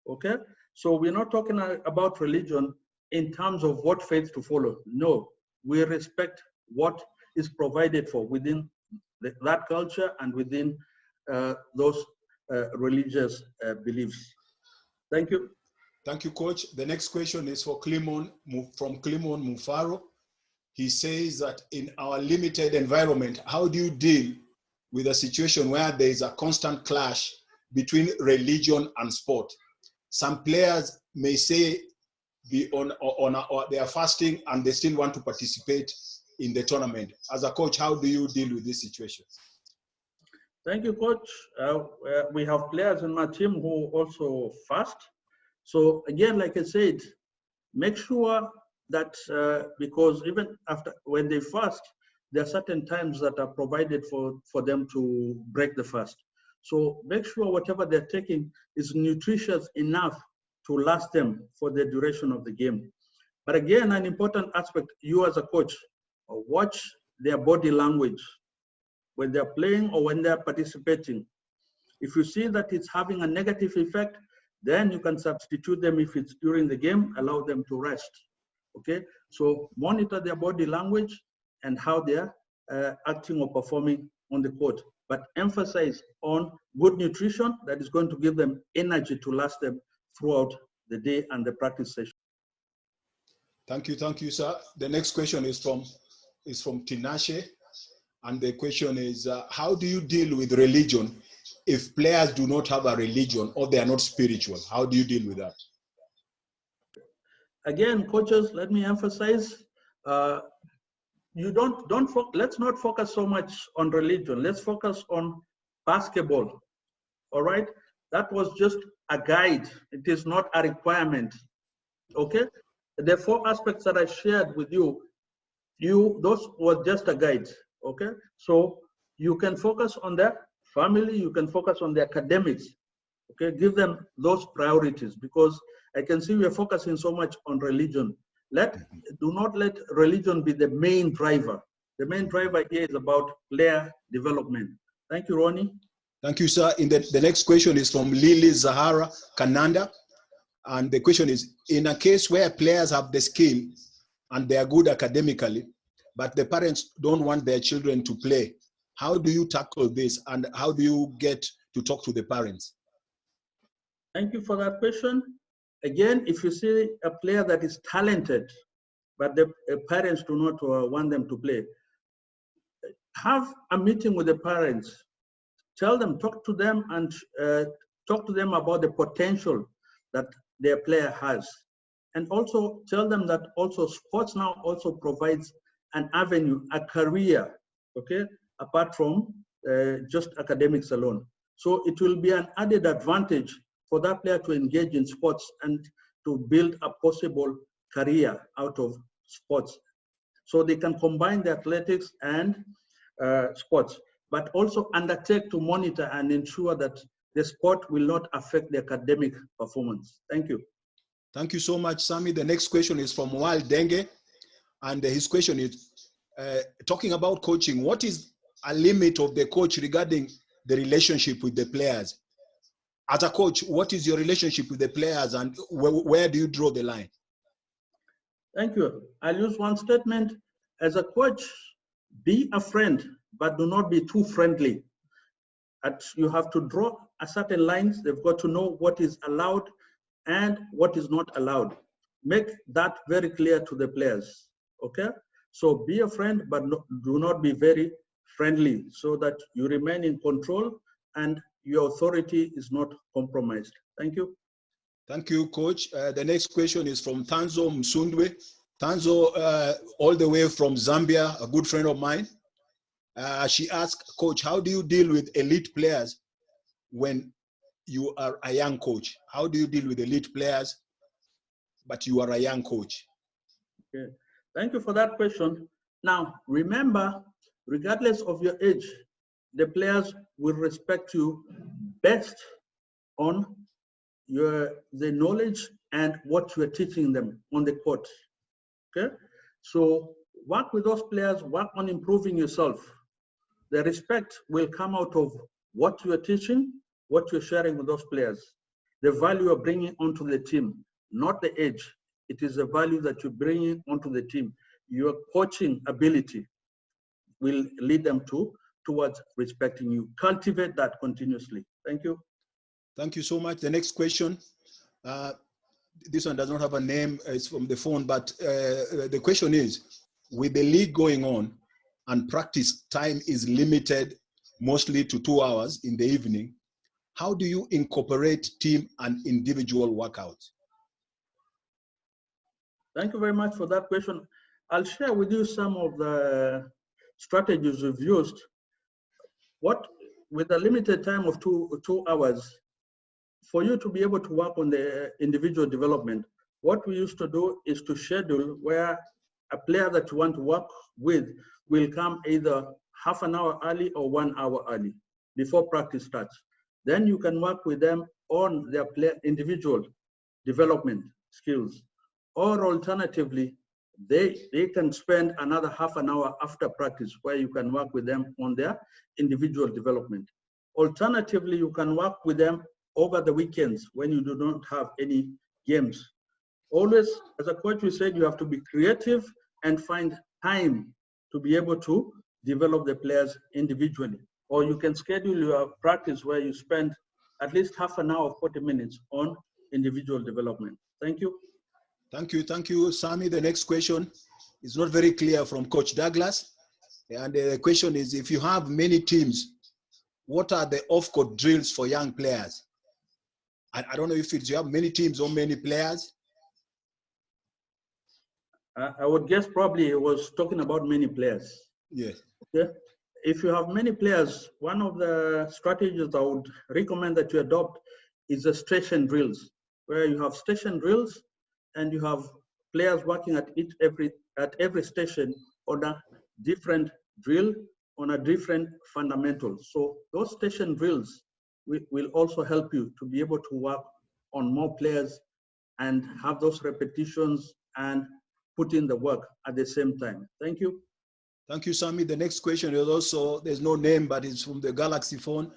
Okay? So we're not talking about religion in terms of what faith to follow. No, we respect what is provided for within that culture and within those religious beliefs. Thank you. Thank you, Coach. The next question is for Clemon, from Clemon Mufaro. He says that in our limited environment, how do you deal with a situation where there is a constant clash between religion and sport? Some players may say they are fasting and they still want to participate in the tournament. As a coach, how do you deal with this situation? Thank you, Coach. We have players in my team who also fast. So again, like I said, make sure that because even after when they fast, there are certain times that are provided for them to break the fast. So make sure whatever they're taking is nutritious enough to last them for the duration of the game. But again, an important aspect, you as a coach, watch their body language when they're playing or when they're participating. If you see that it's having a negative effect, then you can substitute them. If it's during the game, allow them to rest. Okay, so monitor their body language and how they're acting or performing on the court, but emphasize on good nutrition that is going to give them energy to last them throughout the day and the practice session. Thank you, sir. The next question is from Tinashe, and the question is, how do you deal with religion if players do not have a religion or they are not spiritual? How do you deal with that? Again, coaches, let me emphasize, let's not focus so much on religion. Let's focus on basketball. All right, that was just a guide. It is not a requirement. Okay, the 4 aspects that I shared with you, those were just a guide. Okay, so you can focus on their family, you can focus on the academics. Okay, give them those priorities, because I can see we are focusing so much on religion. Do not let religion be the main driver. The main driver here is about player development. Thank you, Ronnie. Thank you, sir. The next question is from Lily Zahara Kananda. And the question is, in a case where players have the skill and they are good academically, but the parents don't want their children to play, how do you tackle this and how do you get to talk to the parents? Thank you for that question. Again, if you see a player that is talented, but the parents do not want them to play, have a meeting with the parents. Tell them, talk to them, and talk to them about the potential that their player has. And also tell them that also sports now also provides an avenue, a career, okay, apart from just academics alone. So it will be an added advantage for that player to engage in sports and to build a possible career out of sports. So they can combine the athletics and sports, but also undertake to monitor and ensure that the sport will not affect the academic performance. Thank you. Thank you so much, Sami. The next question is from Wal Denge. And his question is, talking about coaching, what is a limit of the coach regarding the relationship with the players? As a coach, what is your relationship with the players and where do you draw the line? Thank you. I'll use one statement. As a coach, be a friend, but do not be too friendly. You have to draw a certain lines. They've got to know what is allowed and what is not allowed. Make that very clear to the players, okay? So be a friend, but do not be very friendly, so that you remain in control and your authority is not compromised. Thank you. Thank you, Coach. The next question is from Tanzo Msundwe. Tanzo, all the way from Zambia, a good friend of mine. She asked, Coach, how do you deal with elite players when you are a young coach? How do you deal with elite players, but you are a young coach? Okay. Thank you for that question. Now, remember, regardless of your age, the players will respect you best on the knowledge and what you are teaching them on the court. Okay? So work with those players, work on improving yourself. the respect will come out of what you are teaching, what you're sharing with those players, the value you're bringing onto the team, not the age. It is the value that you're bringing onto the team. Your coaching ability will lead them towards respecting you. Cultivate that continuously. Thank you. Thank you so much. The next question. This one does not have a name. It's from the phone, but the question is, with the league going on and practice time is limited mostly to 2 hours in the evening, how do you incorporate team and individual workouts? Thank you very much for that question. I'll share with you some of the strategies we've used. With a limited time of two hours, for you to be able to work on the individual development, what we used to do is to schedule where a player that you want to work with will come either half an hour early or 1 hour early before practice starts. Then you can work with them on their individual development skills. Or alternatively, they can spend another half an hour after practice where you can work with them on their individual development. Alternatively, you can work with them over the weekends when you do not have any games. Always, as a coach, we said you have to be creative and find time to be able to develop the players individually. Or you can schedule your practice where you spend at least half an hour, 40 minutes on individual development. Thank you. Thank you, Sami. The next question is not very clear from Coach Douglas. And the question is, if you have many teams, what are the off-court drills for young players? I don't know if you have many teams or many players. I would guess probably it was talking about many players. Yes. Okay. If you have many players, one of the strategies I would recommend that you adopt is the station drills, where you have station drills and you have players working at every station on a different drill, on a different fundamental. So those station drills will also help you to be able to work on more players and have those repetitions and put in the work at the same time. Thank you. Thank you, Sami. The next question is also, there's no name, but it's from the Galaxy phone.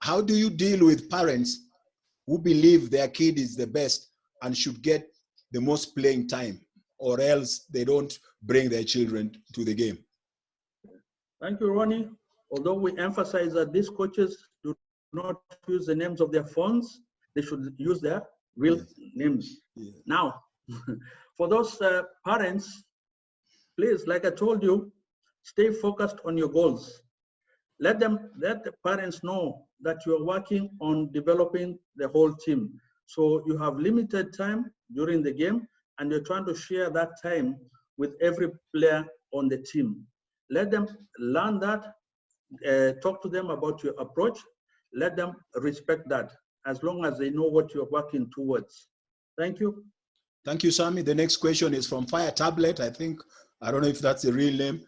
How do you deal with parents who believe their kid is the best and should get the most playing time, or else they don't bring their children to the game? Thank you, Ronnie. Although we emphasize that these coaches do not use the names of their phones, they should use their real names. Yeah. Now, for those parents, please, like I told you, stay focused on your goals. Let the parents know that you are working on developing the whole team. So you have limited time during the game, and you're trying to share that time with every player on the team. Let them learn that, talk to them about your approach. Let them respect that, as long as they know what you're working towards. Thank you. Thank you, Sami. The next question is from Fire Tablet. I don't know if that's the real name.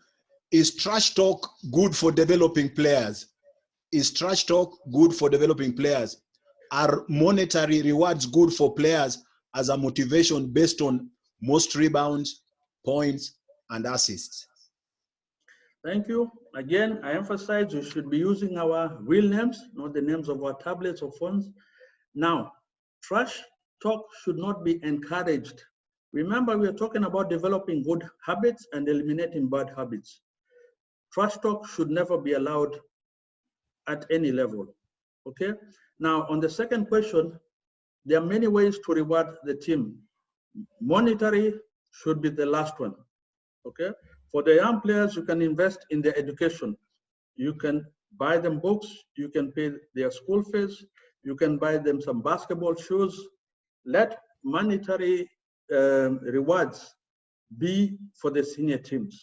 Is trash talk good for developing players? Is trash talk good for developing players? Are monetary rewards good for players as a motivation based on most rebounds, points, and assists? Thank you. Again, I emphasize you should be using our real names, not the names of our tablets or phones. Now, trash talk should not be encouraged. Remember, we are talking about developing good habits and eliminating bad habits. Trash talk should never be allowed at any level, okay? Now, on the second question, there are many ways to reward the team. Monetary should be the last one, okay? For the young players, you can invest in their education. You can buy them books, you can pay their school fees, you can buy them some basketball shoes. Let monetary rewards be for the senior teams.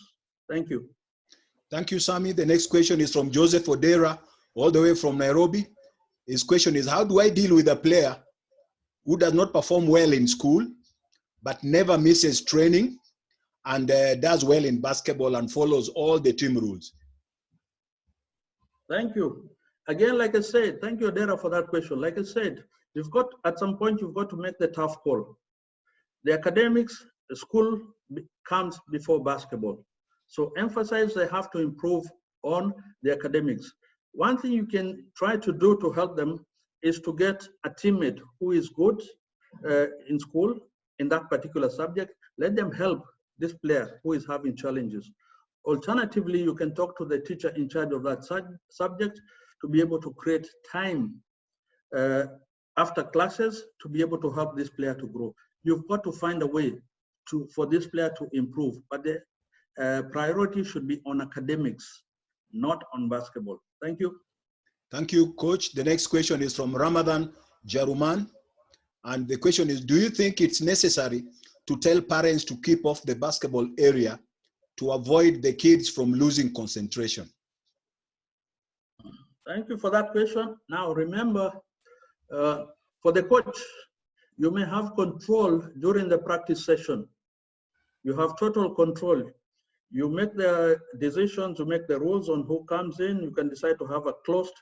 Thank you. Thank you, Sami. The next question is from Joseph Odera, all the way from Nairobi. His question is, how do I deal with a player who does not perform well in school, but never misses training and does well in basketball and follows all the team rules? Thank you. Again, like I said, thank you, Odera, for that question. Like I said, at some point, you've got to make the tough call. The academics, the school comes before basketball. So emphasize they have to improve on the academics. One thing you can try to do to help them is to get a teammate who is good in school in that particular subject. Let them help this player who is having challenges. Alternatively, you can talk to the teacher in charge of that subject to be able to create time after classes to be able to help this player to grow. You've got to find a way for this player to improve, but the priority should be on academics, not on basketball. Thank you. Thank you, Coach. The next question is from Ramadan Jaruman. And the question is, do you think it's necessary to tell parents to keep off the basketball area to avoid the kids from losing concentration? Thank you for that question. Now, remember, for the coach, you may have control during the practice session. You have total control. You make the decisions, you make the rules on who comes in. You can decide to have a closed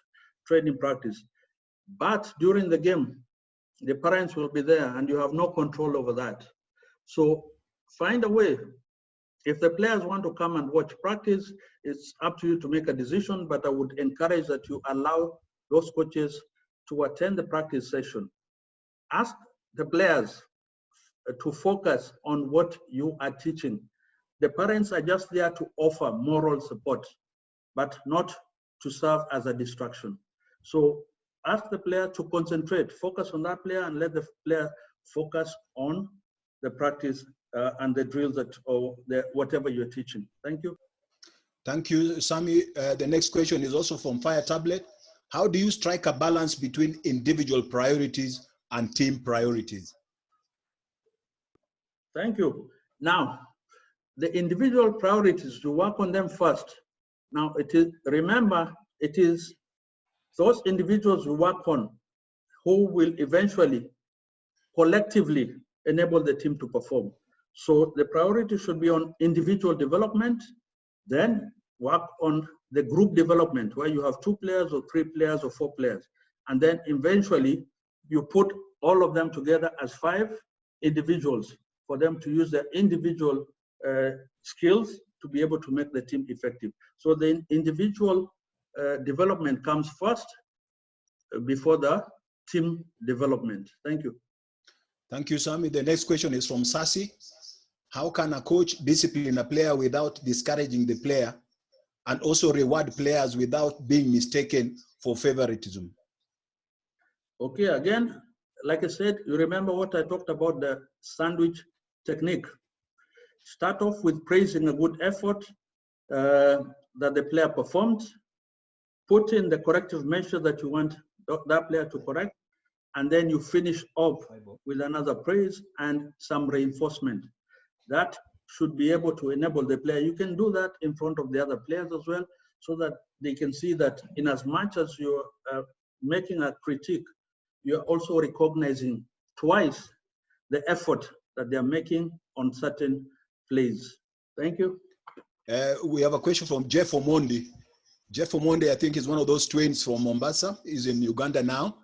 training practice. But during the game, the parents will be there and you have no control over that. So find a way. If the players want to come and watch practice, it's up to you to make a decision, but I would encourage that you allow those coaches to attend the practice session. Ask the players to focus on what you are teaching. The parents are just there to offer moral support, but not to serve as a distraction. So ask the player to concentrate, focus on that player, and let the player focus on the practice and the drills or whatever you're teaching. Thank you. Thank you, Sami. The next question is also from Fire Tablet. How do you strike a balance between individual priorities and team priorities? Thank you. Now, the individual priorities, you work on them first. Now, remember, it is those individuals you work on who will eventually collectively enable the team to perform. So the priority should be on individual development, then work on the group development where you have 2 players or 3 players or 4 players. And then eventually you put all of them together as 5 individuals for them to use their individual skills to be able to make the team effective. So the individual development comes first before the team development. Thank you. Thank you, Sami. The next question is from Sasi. How can a coach discipline a player without discouraging the player and also reward players without being mistaken for favoritism? Okay, again, like I said, you remember what I talked about, the sandwich technique. Start off with praising a good effort that the player performed, put in the corrective measure that you want that player to correct, and then you finish off with another praise and some reinforcement. That should be able to enable the player. You can do that in front of the other players as well, so that they can see that in as much as you're making a critique, you're also recognizing twice the effort that they're making on certain plays. Thank you. We have a question from Jeff Omondi. Jeff Omondi, I think, is one of those twins from Mombasa. He's in Uganda now.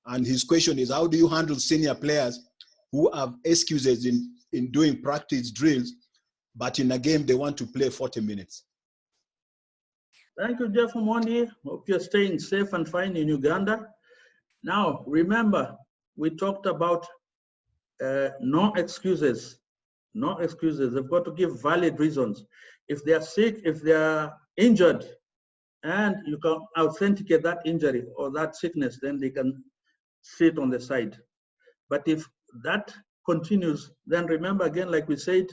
And his question is, how do you handle senior players who have excuses in doing practice drills, but in a game they want to play 40 minutes? Thank you, Jeff Omondi. Hope you're staying safe and fine in Uganda. Now, remember, we talked about no excuses. No excuses. They've got to give valid reasons. If they are sick, if they are injured, and you can authenticate that injury or that sickness, then they can sit on the side. But if that continues, then remember again, like we said,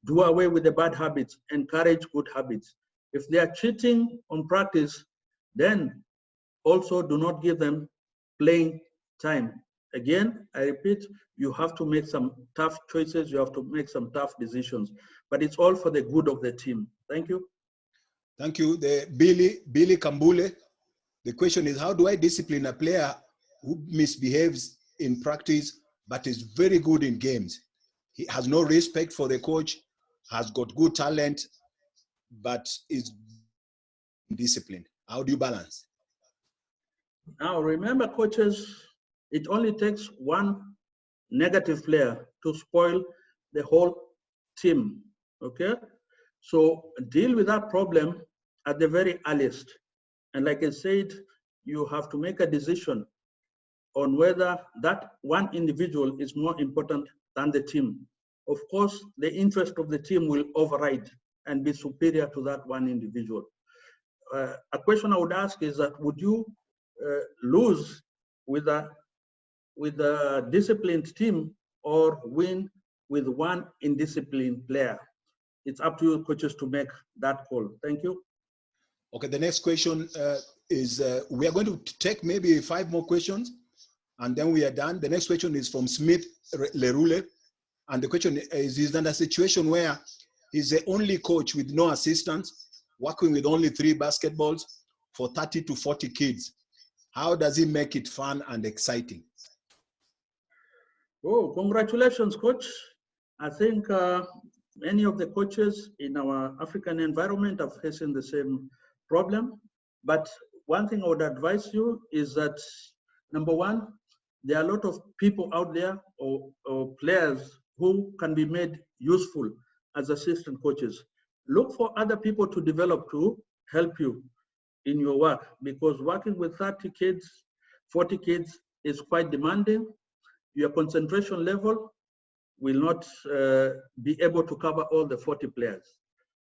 do away with the bad habits, encourage good habits. If they are cheating on practice, then also do not give them playing time. Again, I repeat, you have to make some tough choices, you have to make some tough decisions, but it's all for the good of the team. Thank you. Thank you. The Billy Kambule, the question is, how do I discipline a player who misbehaves in practice but is very good in games? He has no respect for the coach, has got good talent, but is disciplined. How do you balance? Now, remember, coaches, it only takes one negative player to spoil the whole team, okay? So deal with that problem at the very earliest. And like I said, you have to make a decision on whether that one individual is more important than the team. Of course, the interest of the team will override and be superior to that one individual. A question I would ask is that, would you lose with a disciplined team or win with one indisciplined player? It's up to you, coaches, to make that call. Thank you. Okay, the next question is, we are going to take maybe 5 more questions, and then we are done. The next question is from Smith Lerule, and the question is, he's in a situation where he's the only coach with no assistants, working with only 3 basketballs for 30 to 40 kids. How does he make it fun and exciting? Oh, congratulations, coach. I think many of the coaches in our African environment are facing the same problem. But one thing I would advise you is that, number one, there are a lot of people out there or players who can be made useful as assistant coaches. Look for other people to develop to help you in your work, because working with 30 kids, 40 kids is quite demanding. Your concentration level will not be able to cover all the 40 players,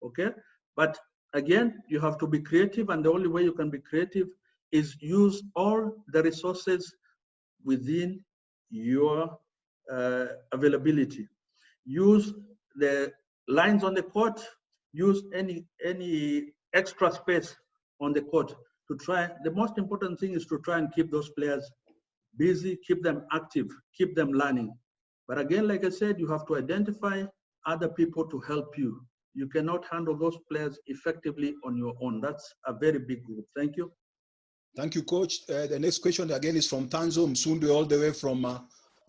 okay? But again, you have to be creative, and the only way you can be creative is use all the resources within your availability. Use the lines on the court, use any extra space on the court to try. The most important thing is to try and keep those players busy, keep them active, keep them learning. But again, like I said, you have to identify other people to help you. You cannot handle those players effectively on your own. That's a very big group. Thank you. Thank you, Coach. The next question again is from Tanzo Msundu, all the way from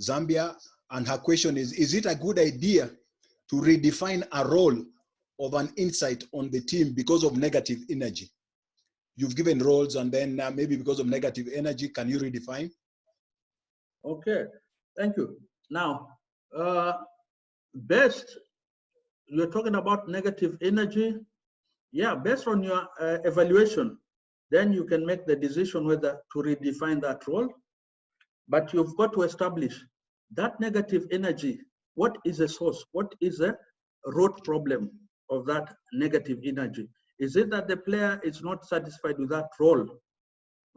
Zambia. And her question is it a good idea to redefine a role of an insight on the team because of negative energy? You've given roles, and then maybe because of negative energy, can you redefine? Okay, thank you. Now, best, you're talking about negative energy. Yeah, based on your evaluation, then you can make the decision whether to redefine that role. But you've got to establish that negative energy. What is the source? What is the root problem of that negative energy? Is it that the player is not satisfied with that role?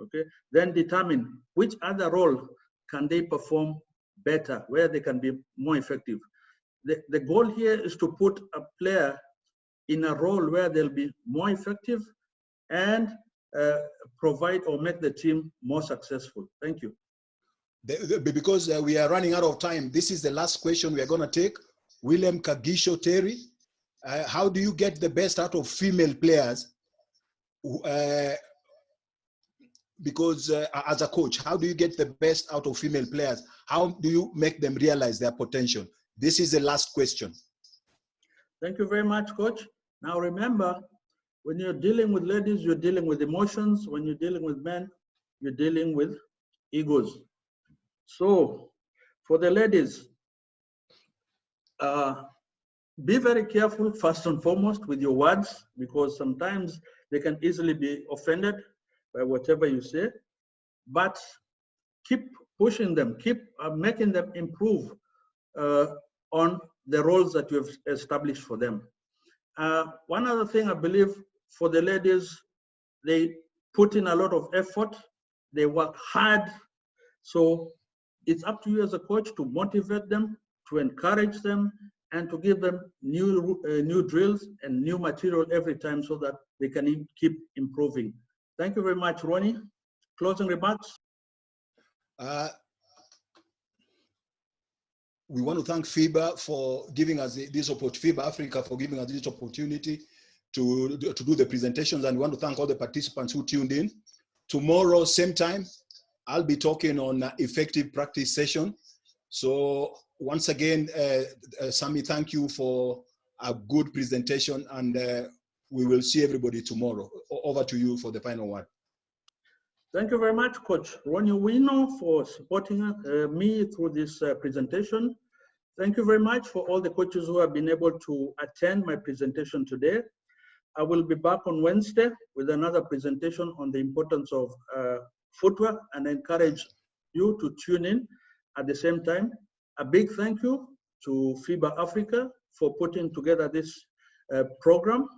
Okay, then determine which other role can they perform better, where they can be more effective. The goal here is to put a player in a role where they'll be more effective and provide or make the team more successful. Thank you. Because we are running out of time, this is the last question we are going to take. William Kagisho Terry, how do you get the best out of female players? Because as a coach, how do you get the best out of female players? How do you make them realize their potential? This is the last question. Thank you very much, Coach. Now remember, when you're dealing with ladies, you're dealing with emotions. When you're dealing with men, you're dealing with egos. So for the ladies, be very careful, first and foremost, with your words, because sometimes they can easily be offended by whatever you say. But keep pushing them, keep making them improve on the roles that you've established for them. One other thing I believe for the ladies, they put in a lot of effort, they work hard. So it's up to you as a coach to motivate them, to encourage them, and to give them new drills and new material every time so that they can keep improving. Thank you very much, Ronnie. Closing remarks? We want to thank FIBA for giving us this opportunity, FIBA Africa for giving us this opportunity to do the presentations, and we want to thank all the participants who tuned in. Tomorrow, same time, I'll be talking on effective practice session. So once again, Sami, thank you for a good presentation, and we will see everybody tomorrow. Over to you for the final one. Thank you very much, Coach Ronnie Wino, for supporting me through this presentation. Thank you very much for all the coaches who have been able to attend my presentation today. I will be back on Wednesday with another presentation on the importance of footwear, and encourage you to tune in at the same time. A big thank you to FIBA Africa for putting together this program,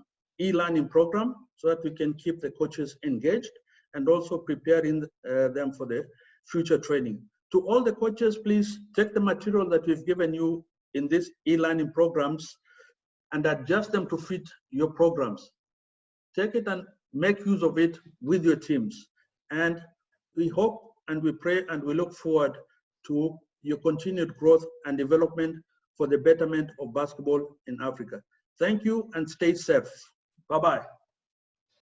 e-learning program, so that we can keep the coaches engaged and also preparing them for the future training. To all the coaches, please take the material that we've given you in these e-learning programs and adjust them to fit your programs. Take it and make use of it with your teams. And we hope and we pray and we look forward to your continued growth and development for the betterment of basketball in Africa. Thank you and stay safe. Bye-bye.